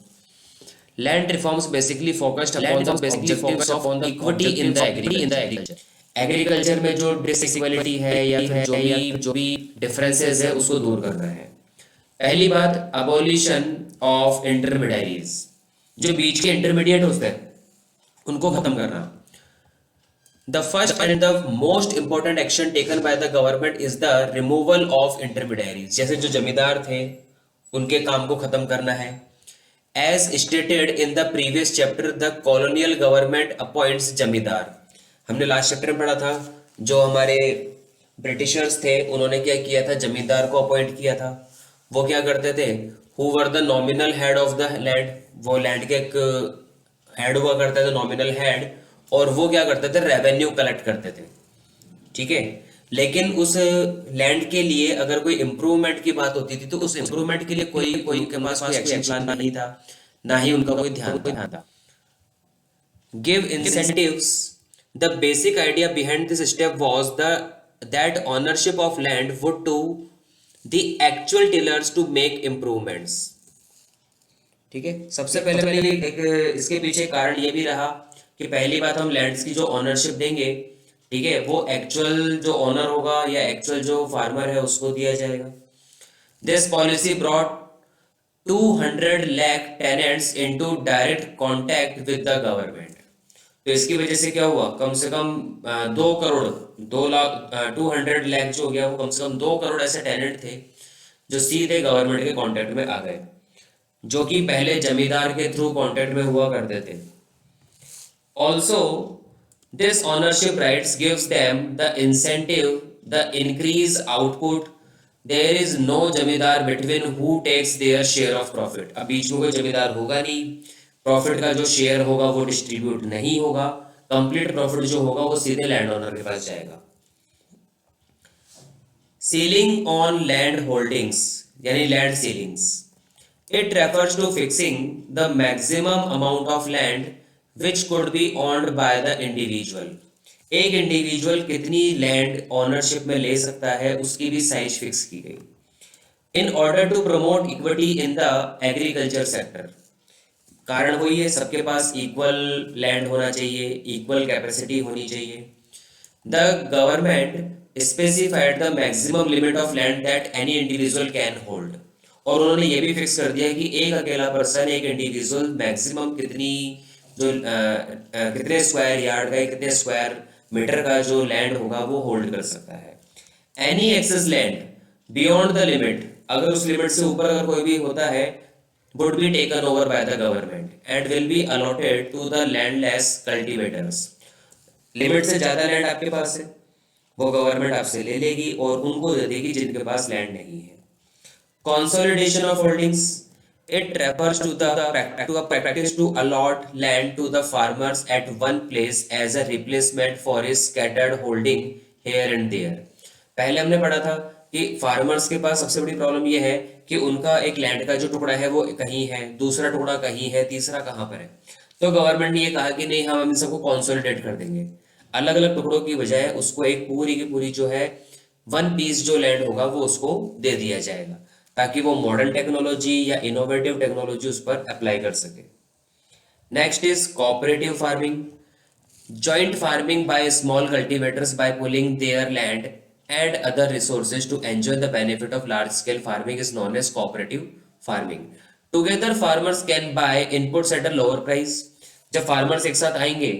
Speaker 1: Land reforms basically focused upon the objectives of equity in the agriculture. Agriculture में जो डिसइक्वालिटी है या फिर जो भी डिफरेंसेस है उसको दूर करना है। पहली बात, अबॉलिशन ऑफ इंटरमीडियरीज, जो बीच के इंटरमीडिएट होते हैं उनको खत्म करना। The first and the most important action taken by the government is the removal of intermediaries। जैसे जो जमींदार थे उनके काम को खत्म करना है। As stated in the previous chapter, the colonial government appoints जमींदार। हमने लास्ट चैप्टर में पढ़ा था, जो हमारे ब्रिटिशर्स थे उन्होंने क्या किया था, जमींदार को अपॉइंट किया था। वो क्या करते थे, who were the nominal head of the land, वो लैंड के एक हेड हुआ करता था, नॉमिनल हेड, और वो क्या करते थे, रेवेन्यू कलेक्ट करते थे। ठीक है, लेकिन उस लैंड के लिए अगर कोई इंप्रूवमेंट की बात होती थी तो उस इंप्रूवमेंट के लिए कोई उनके पास कोई एक्शन प्लान नहीं था, ना ही उनका कोई ध्यान था। Give incentives. The basic idea behind this step was that ownership of land would to the actual tillers to make improvements. ठीक है, सबसे पहले इसके पीछे कारण ये भी रहा कि पहली बात हम लैंड्स की जो ओनरशिप देंगे, ठीक है, वो एक्चुअल जो ओनर होगा या एक्चुअल जो फार्मर है उसको दिया जाएगा। This policy brought 200 lakh tenants into direct contact with the government. तो इसकी वजह से क्या हुआ, कम से कम 2 करोड़ 200 लाख जो हो गया, वो कम से कम 2 करोड़ ऐसे टेनेंट थे जो सीधे गवर्नमेंट के कांटेक्ट में आ गए। जो कि पहले जमींदार के थ्रू कॉन्ट्रैक्ट में हुआ करते थे। Also this ownership rights gives them the incentive the increase output. There is no zamindar between who takes their share of profit. अब बीच में कोई जमींदार होगा नहीं, प्रॉफिट का जो शेयर होगा वो डिस्ट्रीब्यूट नहीं होगा, कंप्लीट प्रॉफिट जो होगा वो सीधे लैंड ओनर के पास जाएगा। सीलिंग ऑन लैंड होल्डिंग्स यानी land ceilings, it refers to fixing the maximum amount of land which could be owned by the individual. एक इंडिविजुअल कितनी लैंड ओनरशिप में ले सकता है उसकी भी साइज फिक्स की गई। In order to promote equity in the agriculture sector, कारण वही है, सबके पास इक्वल लैंड होना चाहिए, इक्वल कैपेसिटी होनी चाहिए। The government specified the maximum limit of land that any individual can hold, और उन्होंने ये भी फिक्स कर दिया कि एक अकेला पर्सन, एक इंडिविजुअल मैक्सिमम कितनी जो कितने स्क्वायर यार्ड का, कितने स्क्वायर मीटर का जो लैंड होगा वो होल्ड कर सकता है। Any excess land beyond the limit, अगर उस लिमिट से ऊपर अगर कोई भी होता है, would be taken over by the government and will be allotted to the landless cultivators। Limit से ज्यादा लैंड आपके पास है वो गवर्नमेंट आपसे ले लेगी और उनको दे देगी जिनके पास लैंड नहीं है। Consolidation of holdings, it refers to the practice to allot land to the farmers at one place as a replacement for his scattered holding here and there। पहले हमने पढ़ा था कि फार्मर्स के पास सबसे बड़ी प्रॉब्लम यह है कि उनका एक लैंड का जो टुकड़ा है वो कहीं है, दूसरा टुकड़ा कहीं है, तीसरा कहाँ पर है। तो गवर्नमेंट ने ये कहा कि नहीं, हम इन सबको कॉन्सोलिडेट कर देंगे, अलग अलग टुकड़ों की बजाय उसको एक पूरी की पूरी जो है वन पीस जो लैंड होगा वो उसको दे दिया जाएगा, ताकि वो मॉडर्न टेक्नोलॉजी या इनोवेटिव टेक्नोलॉजी उस पर अप्लाई कर सके। Next is cooperative farming, joint farming by small cultivators by pooling their land and other resources to enjoy the benefit of large scale farming is known as cooperative farming। Together farmers can buy inputs at a lower price। जब farmers एक साथ आएंगे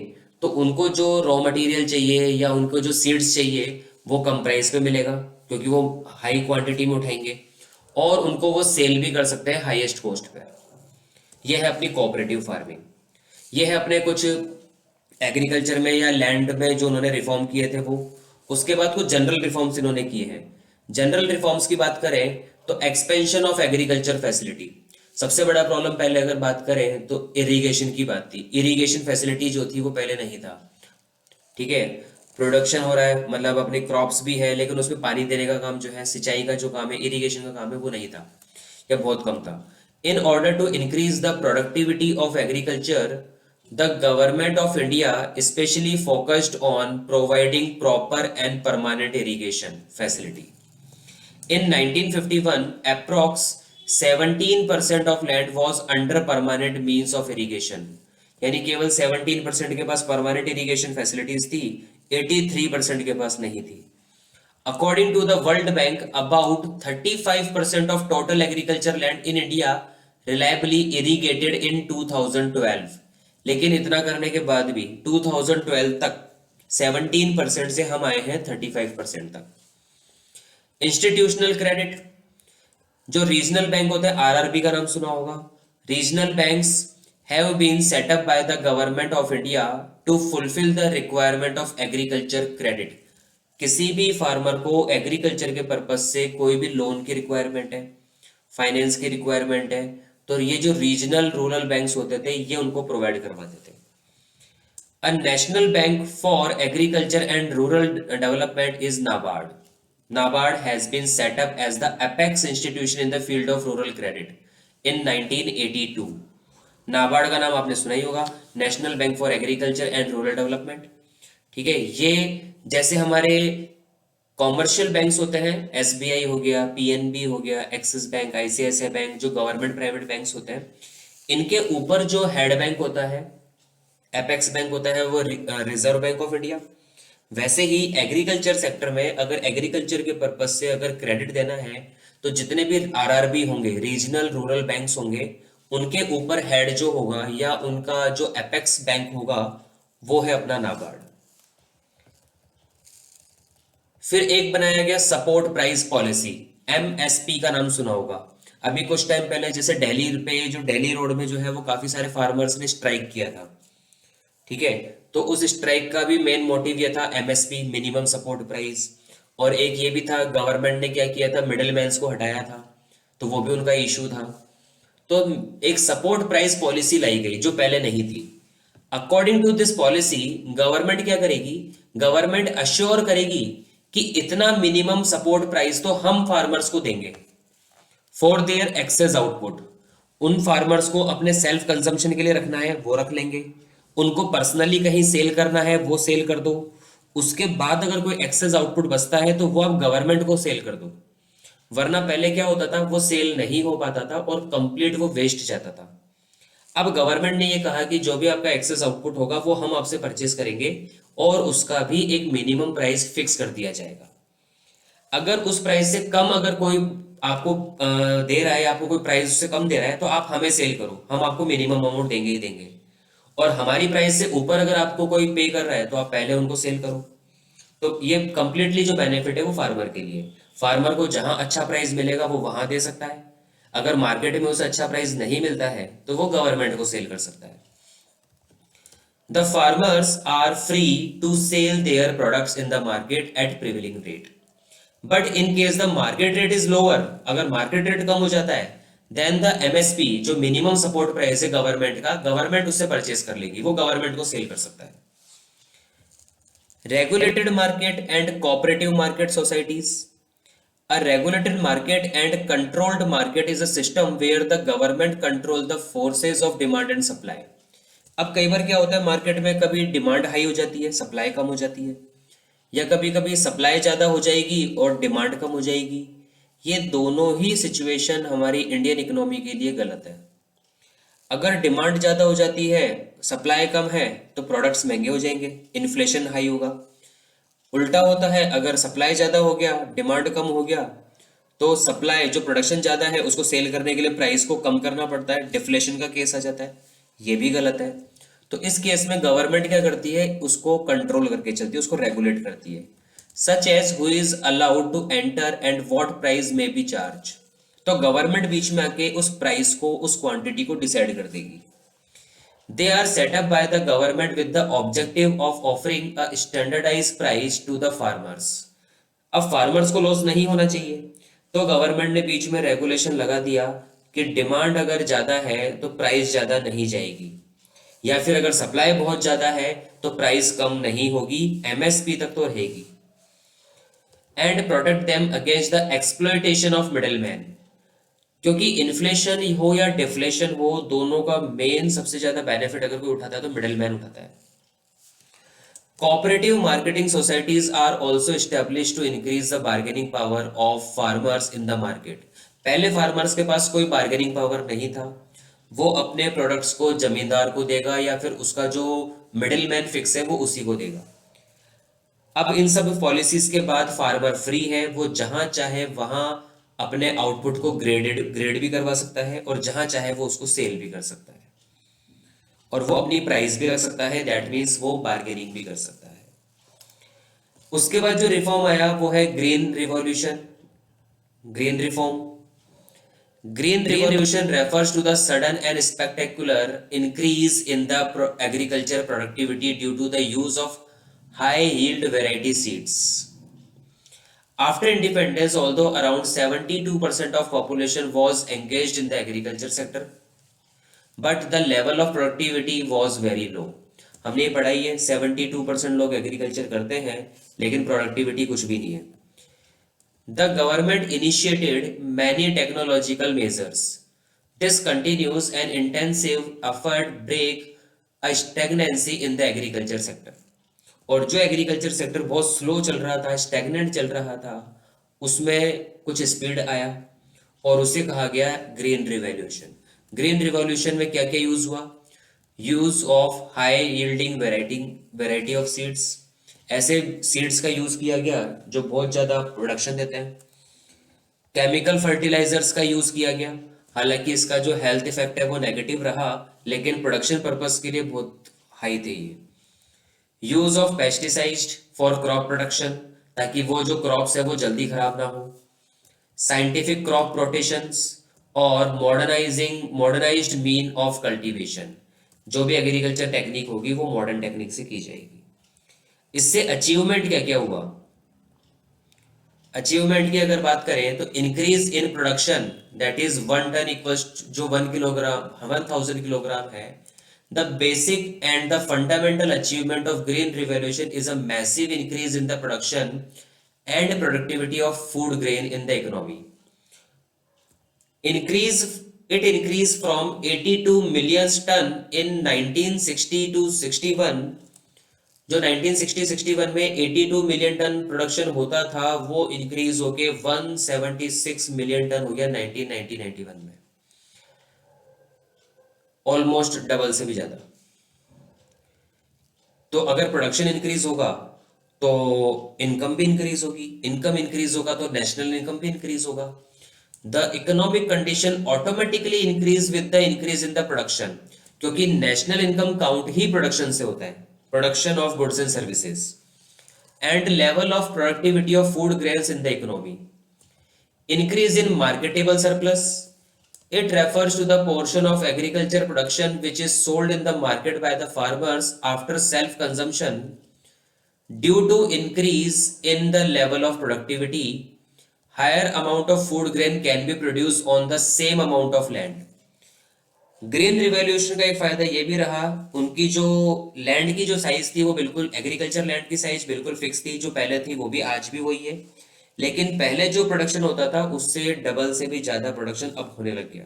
Speaker 1: तो उनको जो रॉ मटेरियल चाहिए या उनको जो सीड्स चाहिए वो कम प्राइस पे मिलेगा, क्योंकि वो हाई क्वांटिटी में उठाएंगे, और उनको वो सेल भी कर सकते हैं हाईएस्ट कॉस्ट पे। यह है अपनी कोऑपरेटिव फार्मिंग। यह है अपने कुछ एग्रीकल्चर में या लैंड में जो उन्होंने रिफॉर्म किए थे वो। उसके बाद कुछ जनरल रिफॉर्म्स इन्होंने किए हैं। जनरल रिफॉर्म्स की बात करें तो एक्सपेंशन ऑफ एग्रीकल्चर फैसिलिटी, सबसे बड़ा प्रॉब्लम पहले अगर बात करें तो इरिगेशन की बात थी। इरिगेशन फैसिलिटी जो थी वो पहले नहीं था, ठीक है, प्रोडक्शन हो रहा है, मतलब अपने क्रॉप्स भी है, लेकिन उसमें पानी देने का काम जो है, सिंचाई का जो काम है, इरिगेशन का काम है, वो नहीं था या बहुत कम था। In order to increase the productivity of agriculture, the government of India especially focused on providing proper and permanent irrigation facility। In 1951, approx 17% of land was under permanent means of irrigation, यानी केवल 17% के पास परमानेंट इरिगेशन फैसिलिटीज थी, 83% के पास नहीं थी। According to the World Bank, about 35% of total agriculture land in India reliably irrigated in 2012। लेकिन इतना करने के बाद भी 2012 तक 17% से हम आए हैं 35% तक। इंस्टीट्यूशनल क्रेडिट, जो रीजनल बैंक होते हैं, आरआरबी का नाम सुना होगा। Regional banks have been set up by the government of India to fulfil the requirement of agriculture credit. किसी भी फार्मर को एग्रीकल्चर के पर्पज से कोई भी लोन की रिक्वायरमेंट है, फाइनेंस की रिक्वायरमेंट है, तो ये जो रीजनल रूरल बैंक्स होते थे ये उनको प्रोवाइड करवाते थे। A national bank for agriculture and rural development is NABARD. NABARD has been set up as the apex institution in the field of rural credit in 1982। NABARD का नाम आपने सुना ही होगा, national bank for agriculture and rural development, ठीक है। ये जैसे हमारे कॉमर्शियल बैंक्स होते हैं, एसबीआई हो गया, पीएनबी हो गया, एक्सिस बैंक, आईसीआईसीआई बैंक, जो गवर्नमेंट प्राइवेट बैंक्स होते हैं, इनके ऊपर जो हेड बैंक होता है, एपेक्स बैंक होता है, वो रिजर्व बैंक ऑफ इंडिया। वैसे ही एग्रीकल्चर सेक्टर में अगर एग्रीकल्चर के पर्पज से अगर क्रेडिट देना है तो जितने भी आरआरबी होंगे, रीजनल रूरल बैंक्स होंगे, उनके ऊपर हेड जो होगा या उनका जो एपेक्स बैंक होगा वो है अपना नाबार्ड। फिर एक बनाया गया सपोर्ट प्राइस पॉलिसी, एमएसपी का नाम सुना होगा। अभी कुछ टाइम पहले जैसे दिल्ली पे जो दिल्ली रोड में जो है वो काफी सारे फार्मर्स ने स्ट्राइक किया था, ठीक है। तो उस स्ट्राइक का भी मेन मोटिव ये था एमएसपी, मिनिमम सपोर्ट प्राइस, और एक ये भी था गवर्नमेंट ने क्या किया था, मिडिल मैन्स को हटाया था, तो वो भी उनका इशू था। तो एक सपोर्ट प्राइस पॉलिसी लाई गई जो पहले नहीं थी। According to this policy government क्या करेगी, गवर्नमेंट अश्योर करेगी कि इतना मिनिमम सपोर्ट प्राइस तो हम फार्मर्स को देंगे फॉर देयर एक्सेस आउटपुट। उन फार्मर्स को अपने सेल्फ कंजम्पशन के लिए रखना है वो रख लेंगे, उनको पर्सनली कहीं सेल करना है वो सेल कर दो, उसके बाद अगर कोई एक्सेस आउटपुट बचता है तो वो आप गवर्नमेंट को सेल कर दो। वरना पहले क्या होता था, वो सेल नहीं हो पाता था और कंप्लीट वो वेस्ट जाता था। अब गवर्नमेंट ने ये कहा कि जो भी आपका एक्सेस आउटपुट होगा वो हम आपसे परचेस करेंगे और उसका भी एक मिनिमम प्राइस फिक्स कर दिया जाएगा। अगर उस प्राइस से कम अगर कोई आपको दे रहा है, आपको कोई प्राइस उससे कम दे रहा है, तो आप हमें सेल करो, हम आपको मिनिमम अमाउंट देंगे ही देंगे। और हमारी प्राइस से ऊपर अगर आपको कोई पे कर रहा है तो आप पहले उनको सेल करो। तो ये कंप्लीटली जो बेनिफिट है वो फार्मर के लिए। फार्मर को जहां अच्छा प्राइस मिलेगा वो वहां दे सकता है, अगर मार्केट में उसे अच्छा प्राइस नहीं मिलता है तो वो गवर्नमेंट को सेल कर सकता है। The farmers are free to sell their products in the market at prevailing rate, but in case the market rate is lower, अगर मार्केट रेट कम हो जाता है, देन द एमएसपी जो मिनिमम सपोर्ट प्राइस है गवर्नमेंट का, गवर्नमेंट उससे परचेस कर लेगी, वो गवर्नमेंट को सेल कर सकता है। Regulated market and cooperative market societies. A regulated market and controlled market is a system where the government control the forces of demand and supply. अब कई बार क्या होता है मार्केट में, कभी डिमांड हाई हो जाती है, सप्लाई कम हो जाती है, या कभी कभी सप्लाई ज़्यादा हो जाएगी और डिमांड कम हो जाएगी। ये दोनों ही सिचुएशन हमारी इंडियन इकोनॉमी के लिए गलत है। अगर डिमांड ज़्यादा हो जाती है, सप्लाई कम है, तो प्रोडक्ट्स महंगे हो जाएंगे, इन्फ्लेशन हाई होगा। उल्टा होता है, अगर सप्लाई ज़्यादा हो गया, डिमांड कम हो गया, तो सप्लाई जो प्रोडक्शन ज़्यादा है उसको सेल करने के लिए प्राइस को कम करना पड़ता है, डिफ्लेशन का केस आ जाता है, ये भी गलत है। तो इस केस में गवर्नमेंट क्या करती है, उसको कंट्रोल करके चलती है, उसको रेगुलेट करती है। Such as who is allowed to enter and what price may be charge. तो गवर्नमेंट बीच में आके उस प्राइस को, उस क्वांटिटी को डिसाइड कर देगी। They are set up by the government with the objective of offering a standardized price to the farmers. अब फार्मर्स को लॉस नहीं होना चाहिए, तो गवर्नमेंट ने बीच में रेगुलेशन लगा दिया कि डिमांड अगर ज़्यादा है तो प्राइस ज़्यादा नहीं जाएगी, या फिर अगर सप्लाई बहुत ज़्यादा है तो प्राइस कम नहीं होगी, एमएसपी तक तो रहेगी। And protect them against the exploitation of middle man, क्योंकि इन्फ्लेशन हो या डिफ्लेशन हो, दोनों का मेन सबसे ज्यादा बेनिफिट अगर कोई उठाता है तो मिडिल मैन उठाता है। Cooperative marketing societies are also established to increase the bargaining power of farmers in the market. पहले फार्मर्स के पास कोई बार्गेनिंग पावर नहीं था, वो अपने प्रोडक्ट्स को जमींदार को देगा या फिर उसका जो मिडिल मैन फिक्स है वो उसी को देगा। अब इन सब पॉलिसीज के बाद फार्मर फ्री है, वो जहां चाहे वहां अपने आउटपुट को ग्रेड भी करवा सकता है और जहां चाहे वो उसको सेल भी कर सकता है, और वो अपनी प्राइस भी रख सकता है, दैट मीन्स वो बार्गेनिंग भी कर सकता है। उसके बाद जो रिफॉर्म आया वो है green revolution, green reform. Green revolution refers to the sudden and spectacular increase in the agriculture productivity due to the use of high yield variety seeds. After independence, although around 72% of population was engaged in the agriculture sector, but the level of productivity was very low. हमने ये पढ़ाई है, 72% लोग एग्रीकल्चर करते हैं लेकिन प्रोडक्टिविटी कुछ भी नहीं है। The government initiated many technological measures. This continues an intensive effort break a stagnancy in the agriculture sector. और जो एग्रीकल्चर सेक्टर बहुत स्लो चल रहा था, स्टैग्नेंट चल रहा था, उसमें कुछ स्पीड आया और उसे कहा गया ग्रीन रिवॉल्यूशन। ग्रीन रिवॉल्यूशन में क्या क्या यूज हुआ, use of high yielding variety of seeds, ऐसे सीड्स का यूज किया गया जो बहुत ज्यादा प्रोडक्शन देते हैं। केमिकल फर्टिलाइजर्स का यूज किया गया, हालांकि इसका जो हेल्थ इफेक्ट है वो नेगेटिव रहा, लेकिन प्रोडक्शन पर्पस के लिए बहुत हाई थे ये। Use of pesticide for crop production, ताकि वो जो क्रॉप्स है वो जल्दी खराब ना हो। साइंटिफिक क्रॉप रोटेशंस, और मॉडर्नाइज्ड मीन ऑफ कल्टीवेशन, जो भी एग्रीकल्चर टेक्निक होगी वो मॉडर्न टेक्निक से की जाएगी। इससे अचीवमेंट क्या क्या हुआ? अचीवमेंट की अगर बात करें तो increase in production, that is 1 tonne equals, जो 1 किलोग्राम 1000 किलोग्राम है। The basic and the fundamental achievement of green revolution is a massive increase in the production and productivity of food grain in the economy. increase it increased from 82 million ton in 1960 to 61, जो 1960-61 में 82 मिलियन टन प्रोडक्शन होता था वो इंक्रीज होके 176 मिलियन टन हो गया 1990-91 में, ऑलमोस्ट डबल से भी ज्यादा। तो अगर प्रोडक्शन इंक्रीज होगा तो इनकम भी इंक्रीज होगी, इनकम इंक्रीज होगा तो नेशनल इनकम भी इंक्रीज होगा। The economic condition automatically increase with the increase in the production, क्योंकि नेशनल इनकम काउंट ही प्रोडक्शन से होता है, production of goods and services, and level of productivity of food grains in the economy. Increase in marketable surplus, it refers to the portion of agriculture production which is sold in the market by the farmers after self consumption. Due to increase in the level of productivity, higher amount of food grain can be produced on the same amount of land. Green revolution का एक फायदा ये भी रहा, उनकी जो लैंड की जो साइज थी वो बिल्कुल एग्रीकल्चर लैंड की साइज बिल्कुल फिक्स थी, जो पहले थी वो भी आज भी वही है, लेकिन पहले जो प्रोडक्शन होता था उससे डबल से भी ज्यादा प्रोडक्शन अब होने लग गया।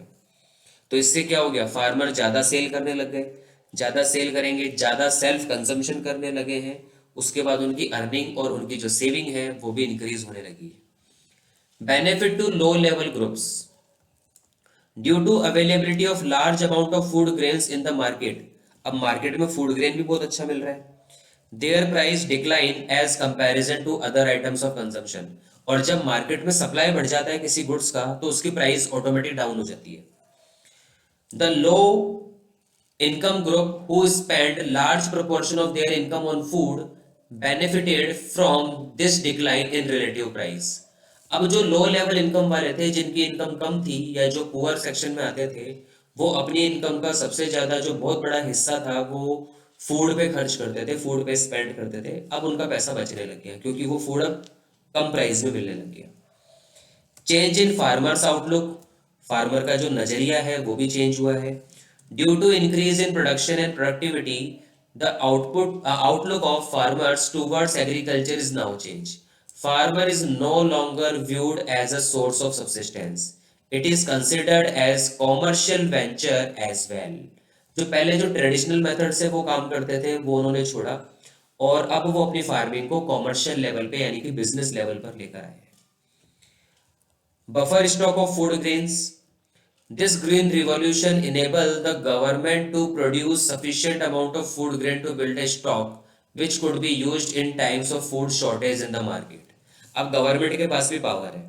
Speaker 1: तो इससे क्या हो गया, फार्मर ज्यादा सेल करने लग गए, ज्यादा सेल करेंगे, ज्यादा सेल्फ कंजम्पशन करने लगे हैं, उसके बाद उनकी अर्निंग और उनकी जो सेविंग है वो भी इंक्रीज होने लगी है। Benefit to low level groups, due to availability of large amount of food grains in the market, अब मार्केट में फूड ग्रेन भी बहुत अच्छा मिल रहा है, their price decline as comparison to other items of consumption, और जब मार्केट में सप्लाई बढ़ जाता है किसी गुड्स का तो उसकी प्राइस ऑटोमेटिक डाउन हो जाती है। The low income group who spend large proportion of their income on food benefited from this decline in relative price। अब जो लो लेवल इनकम वाले थे, जिनकी इनकम कम थी या जो पुअर सेक्शन में आते थे, वो अपनी इनकम का सबसे ज्यादा जो बहुत बड़ा हिस्सा था वो फूड पे खर्च करते थे, फूड पे स्पेंड करते थे। अब उनका पैसा बचने लग गया क्योंकि वो फूड अब कम प्राइस में मिलने लग गया। Change in farmers outlook, farmer का जो नजरिया है वो भी चेंज हुआ है। Due to increase in production and productivity, the outlook of farmers towards agriculture is now change. Farmer is no longer viewed as a source of subsistence, it is considered as commercial venture as well. जो पहले जो ट्रेडिशनल मेथड से वो काम करते थे वो उन्होंने छोड़ा और अब वो अपनी फार्मिंग को कॉमर्शियल लेवल पे यानी कि बिजनेस लेवल पर लेकर आए हैं। Buffer stock of food grains. This green revolution enabled the government to produce sufficient amount of food grain to build a stock which could be used in times of food shortage in the market. अब गवर्नमेंट के पास भी पावर है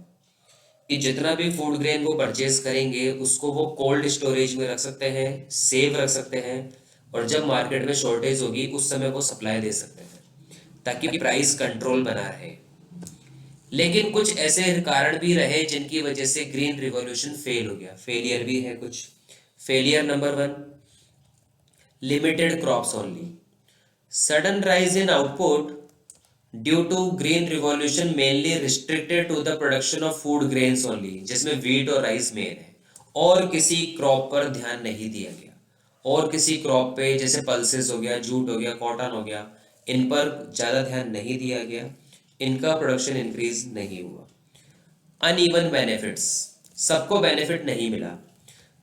Speaker 1: कि जितना भी फूड ग्रेन वो परचेज करेंगे उसको वो कोल्ड स्टोरेज में रख सकते हैं, सेव रख सकते हैं, और जब मार्केट में शॉर्टेज होगी उस समय वो सप्लाई दे सकते हैं ताकि प्राइस कंट्रोल बना रहे। लेकिन कुछ ऐसे कारण भी रहे जिनकी वजह से ग्रीन रिवॉल्यूशन फेल हो गया, फेलियर भी है कुछ। Failure number 1, limited crops only. Sudden rise in output due to green revolution mainly restricted to the production of food grains only, जिसमें वीट और राइस मेन है, और किसी क्रॉप पर ध्यान नहीं दिया गया, और किसी क्रॉप पे जैसे पल्सेस हो गया, जूट हो गया, कॉटन हो गया, इन पर ज़्यादा ध्यान नहीं दिया गया, इनका प्रोडक्शन इंक्रीज नहीं हुआ। अनइवन बेनिफिट्स, सबको बेनिफिट नहीं मिला।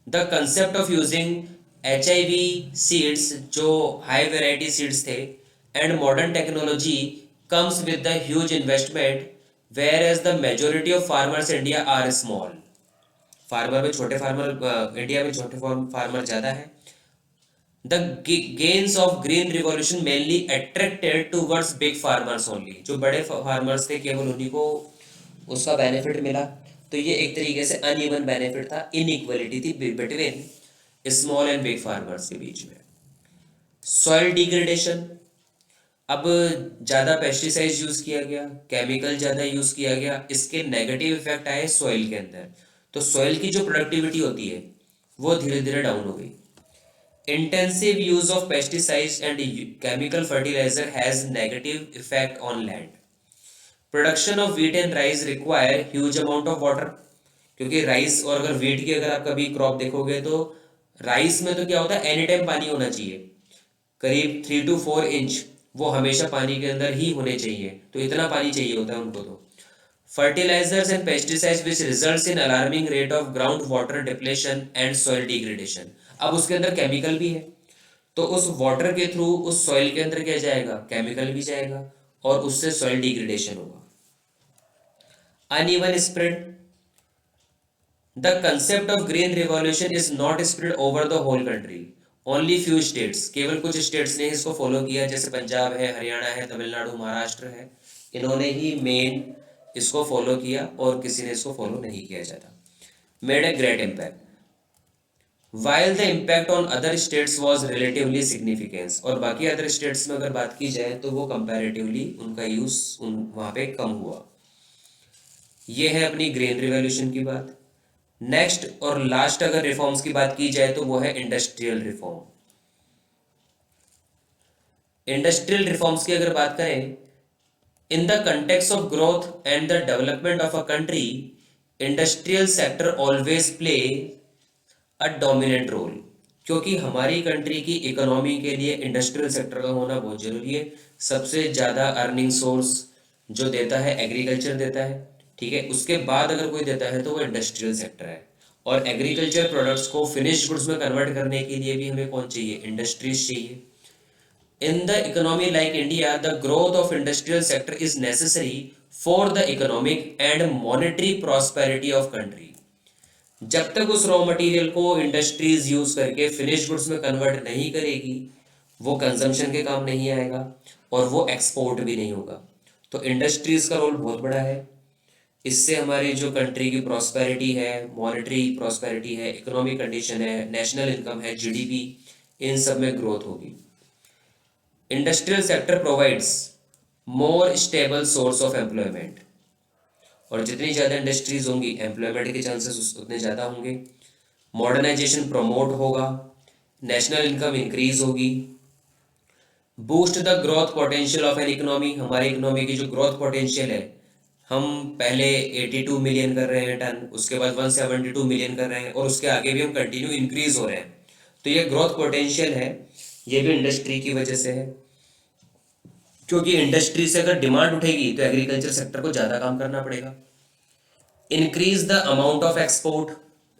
Speaker 1: The concept of using HIV seeds, जो हाई वेराइटी सीड्स थे, and modern technology comes with the huge investment, whereas the majority of farmers India are small. Farmer में छोटे फार्मर, इंडिया में छोटे फार्मर ज़्यादा है। The gains of green revolution mainly attracted towards big farmers only, जो बड़े फार्मर्स थे केवल उन्हीं को उसका बेनिफिट मिला। तो ये एक तरीके से अनइवन बेनिफिट था, इनइक्वालिटी थी between small and big farmers के बीच में। सॉइल डिग्रेडेशन, अब ज़्यादा पेस्टिसाइड्स यूज़ किया गया, केमिकल ज़्यादा यूज़ किया गया, इसके नेगेटिव इफेक्ट आए सॉइल के अंदर। तो सॉइल की जो प्रोडक्टिविटी होती है वो धीरे धीरे डाउन हो गई। Intensive use of pesticides and chemical fertiliser has negative effect on land. Production of wheat and rice require huge amount of water, क्योंकि राइस और अगर व्हीट की अगर आप कभी क्रॉप देखोगे तो राइस में तो क्या होता है, एनी टाइम पानी होना चाहिए, करीब 3 to 4 इंच वो हमेशा पानी के अंदर ही होने चाहिए, तो इतना पानी चाहिए होता है उनको। तो fertilisers and pesticides which results in alarming rate of ground water depletion and soil degradation. अब उसके अंदर केमिकल भी है, तो उस वाटर के थ्रू उस सॉइल के अंदर क्या जाएगा, केमिकल भी जाएगा और उससे सॉइल डिग्रेडेशन होगा। Uneven spread, the concept of green revolution is not spread over the whole country, only few states, केवल कुछ स्टेट्स ने इसको फॉलो किया, जैसे पंजाब है, हरियाणा है, तमिलनाडु, महाराष्ट्र है, इन्होंने ही मेन इसको फॉलो किया और किसी ने इसको फॉलो नहीं किया जाता। Made a great impact while the impact on other states was relatively significant, और बाकी अदर स्टेट्स में अगर बात की जाए तो वो कंपैरेटिवली उनका यूज वहां पे कम हुआ। ये है अपनी ग्रीन रिवॉल्यूशन की बात। नेक्स्ट और लास्ट अगर रिफॉर्म्स की बात की जाए तो वो है इंडस्ट्रियल रिफॉर्म। इंडस्ट्रियल रिफॉर्म्स की अगर बात करें, in the context of growth and the development of a country, industrial sector always play a dominant role, क्योंकि हमारी कंट्री की इकोनॉमी के लिए इंडस्ट्रियल सेक्टर का होना बहुत जरूरी है। सबसे ज़्यादा अर्निंग सोर्स जो देता है एग्रीकल्चर देता है, ठीक है, उसके बाद अगर कोई देता है तो वो इंडस्ट्रियल सेक्टर है। और एग्रीकल्चर प्रोडक्ट्स को फिनिश गुड्स में कन्वर्ट करने के लिए भी हमें कौन चाहिए, इंडस्ट्रीज चाहिए। In the economy like India, the growth of industrial sector is necessary for the economic and monetary prosperity of country. जब तक उस रॉ मटेरियल को इंडस्ट्रीज यूज करके फिनिश गुड्स में कन्वर्ट नहीं करेगी, वो कंजम्पशन के काम नहीं आएगा और वो एक्सपोर्ट भी नहीं होगा। तो इंडस्ट्रीज का रोल बहुत बड़ा है। इससे हमारी जो कंट्री की प्रॉस्पेरिटी है, मॉनेटरी प्रॉस्पेरिटी है, इकोनॉमिक कंडीशन है, नेशनल इनकम है, जीडीपी, इन सब में ग्रोथ होगी। Industrial sector provides more stable source of employment, और जितनी ज़्यादा इंडस्ट्रीज होंगी एम्प्लॉयमेंट के चांसेस उतने ज़्यादा होंगे। मॉडर्नाइजेशन प्रमोट होगा, नेशनल इनकम इंक्रीज होगी। Boost the growth potential of an economy, हमारी इकोनॉमी की जो ग्रोथ पोटेंशियल है, हम पहले 82 मिलियन कर रहे हैं टन, उसके बाद 172 मिलियन कर रहे हैं और उसके आगे भी हम कंटिन्यू इंक्रीज हो रहे हैं। तो ये ग्रोथ पोटेंशियल है, ये भी इंडस्ट्री की वजह से है, क्योंकि इंडस्ट्री से अगर डिमांड उठेगी तो एग्रीकल्चर सेक्टर को ज़्यादा काम करना पड़ेगा। Increase the amount of export,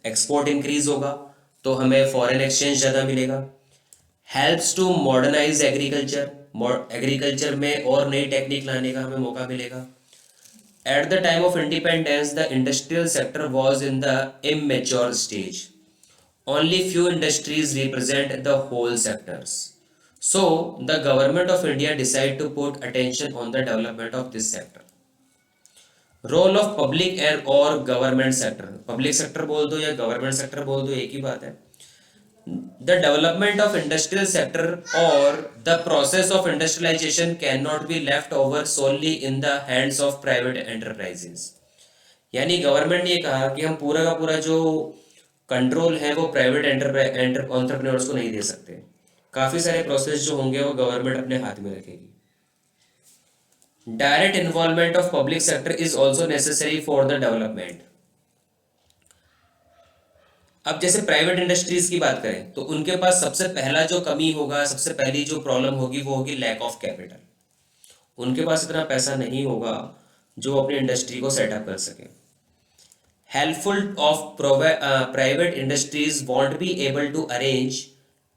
Speaker 1: export increase होगा तो हमें फॉरेन एक्सचेंज ज़्यादा मिलेगा। Helps to modernise agriculture, agriculture में और नई टेक्निक लाने का हमें मौका मिलेगा। At the time of independence the industrial sector was in the immature stage, only few industries represent the whole sectors, so the government of India decided to put attention on the development of this sector. Role of public and or government sector, public sector बोल दो या government sector बोल दो एक ही बात है। The development of industrial sector or the process of industrialization cannot be left over solely in the hands of private enterprises, यानी गवर्नमेंट ने ये कहा कि हम पूरा का पूरा जो कंट्रोल है वो प्राइवेट एंटरप्रेन्योर्स को नहीं दे सकते। काफ़ी सारे प्रोसेस जो होंगे वो गवर्नमेंट अपने हाथ में रखेगी। Direct involvement of public sector is also necessary for the development. अब जैसे प्राइवेट इंडस्ट्रीज की बात करें तो उनके पास सबसे पहला जो कमी होगा, सबसे पहली जो प्रॉब्लम होगी वो होगी लैक ऑफ कैपिटल। उनके पास इतना पैसा नहीं होगा जो अपनी इंडस्ट्री को सेटअप कर सके। Helpful of private industries won't be able to arrange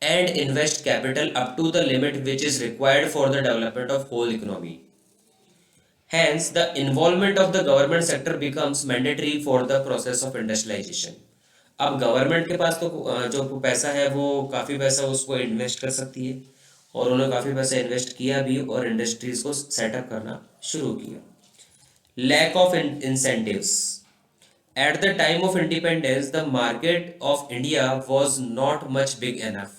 Speaker 1: and invest capital up to the limit which is required for the development of whole economy. Hence, the involvement of the government sector becomes mandatory for the process of industrialization. अब गवर्नमेंट के पास तो जो पैसा है वो काफ़ी पैसा उसको इन्वेस्ट कर सकती है और उन्होंने काफ़ी पैसा इन्वेस्ट किया भी और इंडस्ट्रीज को सेटअप करना शुरू किया। Lack of incentives, at the time of independence, the market of India was not much big enough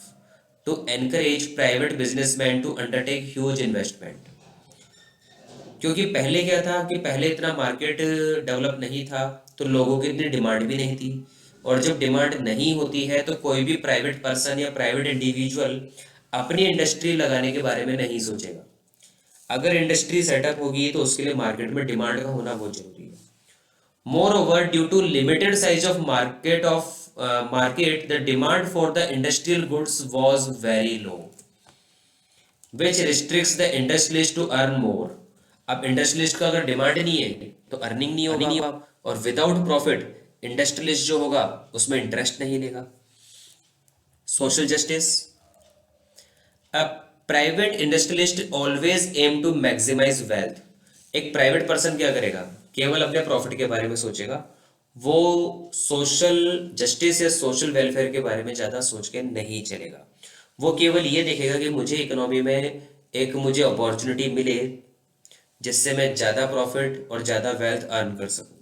Speaker 1: to encourage private businessmen to undertake huge investment. क्योंकि पहले क्या था कि पहले इतना मार्केट डेवलप नहीं था, तो लोगों की इतनी डिमांड भी नहीं थी, और जब डिमांड नहीं होती है तो कोई भी प्राइवेट पर्सन या प्राइवेट इंडिविजुअल अपनी इंडस्ट्री लगाने के बारे में नहीं सोचेगा। अगर इंडस्ट्री सेटअप होगी तो उसके लिए मार्केट में डिमांड का होना बहुत जरूरी है। Moreover, due to limited size of market, the demand for the industrial goods was very low, which restricts the industrialist to earn more. अब इंडस्ट्रियलिस्ट का अगर डिमांड नहीं है तो अर्निंग नहीं होगा, और विदाउट प्रॉफिट इंडस्ट्रियलिस्ट जो होगा उसमें इंटरेस्ट नहीं लेगा। सोशल जस्टिस, अब private industrialist always aim to maximise wealth. एक प्राइवेट पर्सन क्या करेगा, केवल अपने प्रॉफिट के बारे में सोचेगा, वो सोशल जस्टिस या सोशल वेलफेयर के बारे में ज़्यादा सोच के नहीं चलेगा। वो केवल ये देखेगा कि मुझे इकोनॉमी में एक मुझे अपॉर्चुनिटी मिले जिससे मैं ज़्यादा प्रॉफिट और ज़्यादा वेल्थ अर्न कर सकूं।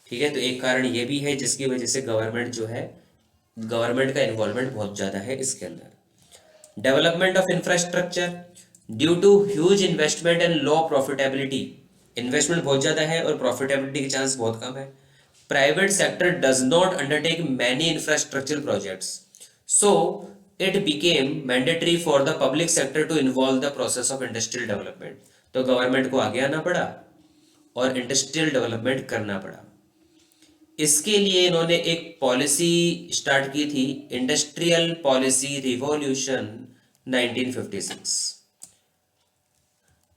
Speaker 1: ठीक है, तो एक कारण ये भी है जिसकी वजह से गवर्नमेंट जो है, गवर्नमेंट का इन्वॉल्वमेंट बहुत ज़्यादा है इसके अंदर। Development of infrastructure, due to huge investment and low profitability, investment बहुत ज़्यादा है और प्रॉफिटेबिलिटी के चांस बहुत कम है। Private sector does not undertake many infrastructure projects, so it became mandatory for the public sector to involve the process of industrial development. तो गवर्नमेंट को आगे आना पड़ा और इंडस्ट्रियल डेवलपमेंट करना पड़ा। इसके लिए इन्होंने एक पॉलिसी स्टार्ट की थी, industrial policy revolution 1956।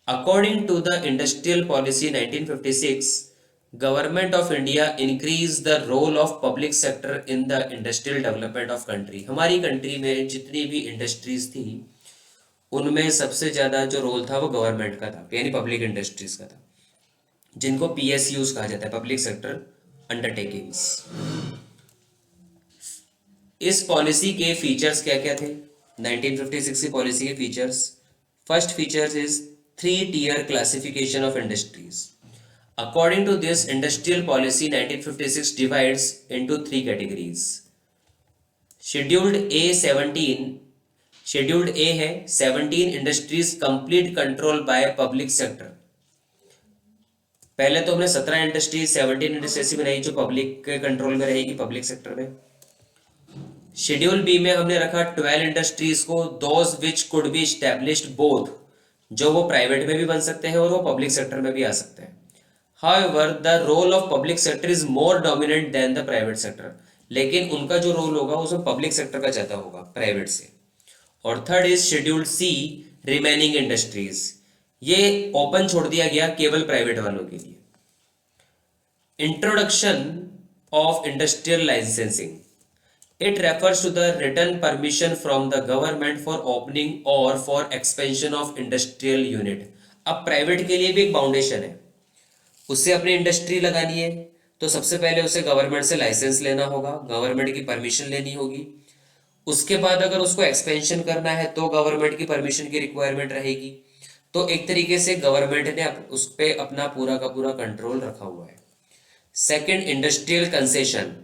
Speaker 1: According to the Industrial Policy 1956, Government of India increased the role of public sector in the industrial development of country। हमारी कंट्री में जितनी भी इंडस्ट्रीज थी उनमें सबसे ज़्यादा जो रोल था वो गवर्नमेंट का था, यानी पब्लिक इंडस्ट्रीज का था, जिनको PSUs कहा जाता है, पब्लिक सेक्टर अंडरटेकिंग्स। इस पॉलिसी के फीचर्स क्या क्या थे? 1956 की पॉलिसी के features, first features is 3-tier classification of industries. According to this, industrial policy 1956 divides into 3 categories. Scheduled A 17, Scheduled A है 17 industries complete control by public sector। पहले तो हमने 17 इंडस्ट्रीज 17 इंडस्ट्रीज बनाई जो पब्लिक के कंट्रोल में रहेगी, पब्लिक सेक्टर में। शेड्यूल बी में हमने रखा 12 इंडस्ट्रीज को, those which could B established both, जो वो प्राइवेट में भी बन सकते हैं और वो पब्लिक सेक्टर में भी आ सकते हैं। However, the role of public sector is more dominant than the private sector, लेकिन उनका जो रोल होगा उसमें पब्लिक सेक्टर का ज़्यादा होगा प्राइवेट से। और third is scheduled C, remaining industries, ये ओपन छोड़ दिया गया केवल प्राइवेट वालों के लिए। Introduction of industrial licensing, it refers to the written permission from the government for opening or for expansion of industrial unit। अब प्राइवेट के लिए भी एक बाउंडेशन है, उससे अपनी इंडस्ट्री लगानी है तो सबसे पहले उसे गवर्नमेंट से लाइसेंस लेना होगा, गवर्नमेंट की परमिशन लेनी होगी। उसके बाद अगर उसको एक्सपेंशन करना है तो गवर्नमेंट की परमिशन की रिक्वायरमेंट रहेगी। तो एक तरीके से गवर्नमेंट ने उस पर अपना पूरा का पूरा कंट्रोल रखा हुआ है। Second, industrial concession,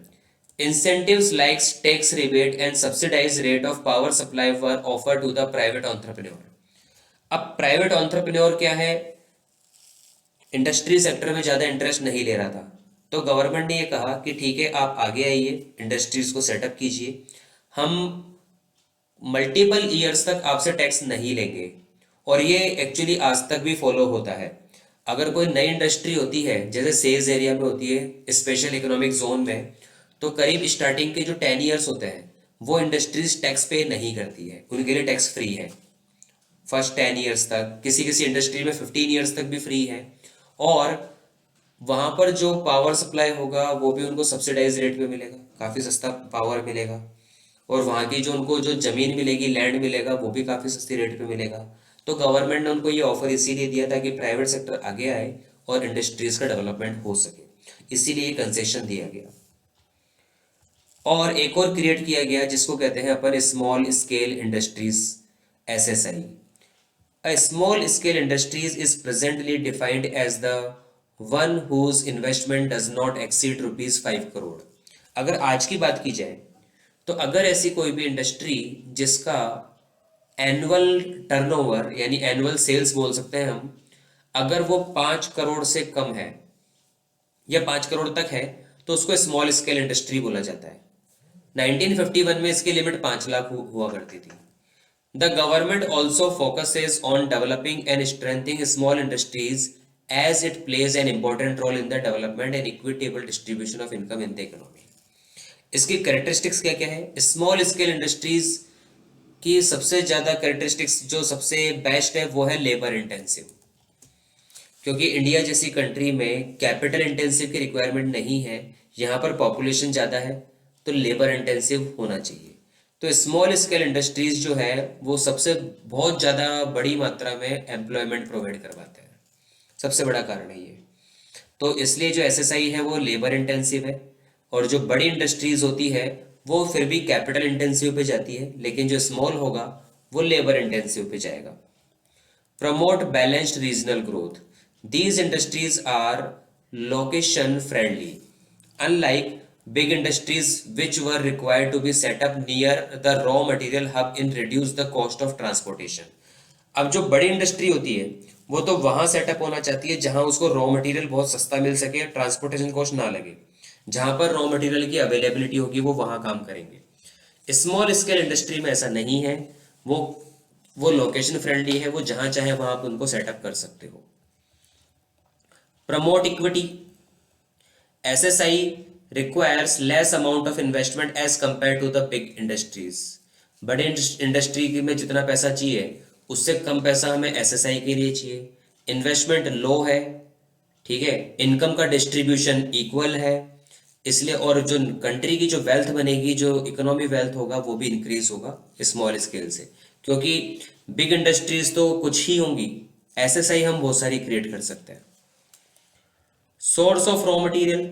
Speaker 1: incentives like tax rebate and subsidized rate of power supply were offered to the private entrepreneur। अब प्राइवेट entrepreneur क्या है, इंडस्ट्री सेक्टर में ज़्यादा इंटरेस्ट नहीं ले रहा था, तो गवर्नमेंट ने ये कहा कि ठीक है आप आगे आइए, इंडस्ट्रीज को सेटअप कीजिए, हम मल्टीपल ईयर्स तक आपसे टैक्स नहीं लेंगे। और ये एक्चुअली आज तक भी फॉलो होता है। अगर कोई नई इंडस्ट्री होती है, जैसे सेज एरिया में होती है, स्पेशल इकोनॉमिक जोन में, तो करीब स्टार्टिंग के जो 10 ईयर्स होते हैं वो इंडस्ट्रीज टैक्स पे नहीं करती है, उनके लिए टैक्स फ्री है फर्स्ट 10 ईयर्स तक। किसी किसी इंडस्ट्री में 15 ईयर्स तक भी फ्री है। और वहाँ पर जो पावर सप्लाई होगा वो भी उनको सब्सिडाइज रेट पे मिलेगा, काफ़ी सस्ता पावर मिलेगा। और वहाँ की जो उनको जो ज़मीन मिलेगी, लैंड मिलेगा, वो भी काफ़ी सस्ती रेट पे मिलेगा। तो गवर्नमेंट ने उनको ये ऑफर इसीलिए दिया था कि प्राइवेट सेक्टर आगे आए और इंडस्ट्रीज का डेवलपमेंट हो सके, इसीलिए कंसेशन दिया गया। और एक और क्रिएट किया गया जिसको कहते हैं अपन small scale industries, SSI। A small scale industries is presently defined as the one whose investment does not exceed ₹5 crore. अगर आज की बात की जाए तो अगर ऐसी कोई भी इंडस्ट्री जिसका एनुअल टर्नओवर यानी एनुअल सेल्स बोल सकते हैं हम, अगर वो 5 करोड़ से कम है या 5 करोड़ तक है तो उसको स्मॉल स्केल इंडस्ट्री बोला जाता है। 1951 में इसकी लिमिट 5 लाख हुआ करती थी। The government also focuses on developing and strengthening small industries as it plays an important role in the development and equitable distribution of income in the economy. इसकी कैरेक्टरिस्टिक्स क्या क्या है? स्मॉल स्केल इंडस्ट्रीज की सबसे ज़्यादा कैरेक्टरिस्टिक्स जो सबसे बेस्ट है वो है लेबर इंटेंसिव, क्योंकि इंडिया जैसी कंट्री में कैपिटल इंटेंसिव की रिक्वायरमेंट नहीं है, यहाँ पर पॉपुलेशन ज़्यादा है तो लेबर इंटेंसिव होना चाहिए। तो स्मॉल स्केल इंडस्ट्रीज जो है वो सबसे बहुत ज़्यादा बड़ी मात्रा में एम्प्लॉयमेंट प्रोवाइड करवाते हैं, सबसे बड़ा कारण है ये। तो इसलिए जो एसएसआई है वो लेबर इंटेंसिव है, और जो बड़ी इंडस्ट्रीज होती है वो फिर भी कैपिटल इंटेंसिव पे जाती है, लेकिन जो स्मॉल होगा वो लेबर इंटेंसिव पे जाएगा। Promote balanced regional growth, these industries are location friendly unlike big industries which were required to be set up near the raw material hub in reduce the cost of transportation। अब जो बड़ी इंडस्ट्री होती है वो तो वहां सेटअप होना चाहती है जहां उसको रॉ मटेरियल बहुत सस्ता मिल सके, ट्रांसपोर्टेशन कॉस्ट ना लगे। जहां पर रॉ मटेरियल की अवेलेबिलिटी होगी वो वहां काम करेंगे। स्मॉल स्केल इंडस्ट्री में ऐसा नहीं है, वो लोकेशन फ्रेंडली है, वो जहां चाहे वहां आप उनको सेटअप कर सकते हो। Promote equity, SSI requires less amount of investment as compared to the big industries। बड़े इंडस्ट्री में जितना पैसा चाहिए उससे कम पैसा हमें एसएसआई के लिए चाहिए। इन्वेस्टमेंट लो है, ठीक है, इनकम का डिस्ट्रीब्यूशन इक्वल है, इसलिए और जो कंट्री की जो वेल्थ बनेगी, जो इकोनॉमी वेल्थ होगा वो भी इंक्रीज होगा स्मॉल स्केल से, क्योंकि बिग इंडस्ट्रीज तो कुछ ही होंगी, एसएसआई हम बहुत सारी क्रिएट कर सकते हैं। Source of raw material,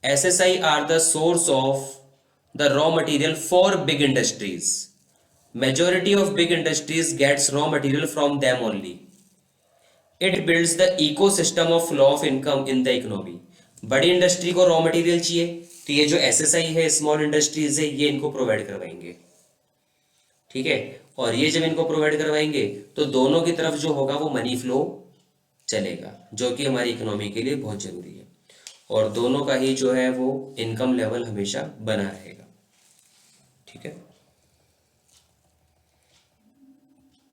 Speaker 1: SSI are the source of the raw material for big industries। Majority of big industries gets raw material from them only। It builds the ecosystem of flow of income in the economy। बड़ी इंडस्ट्री को रॉ मटेरियल चाहिए तो ये जो एसएसआई है, स्मॉल इंडस्ट्रीज है, ये इनको प्रोवाइड करवाएंगे, ठीक है। और ये जब इनको प्रोवाइड करवाएंगे तो दोनों की तरफ जो होगा वो मनी फ्लो चलेगा, जो कि हमारी इकोनॉमी के लिए बहुत जरूरी है, और दोनों का ही जो है वो इनकम लेवल हमेशा बना रहेगा, ठीक है।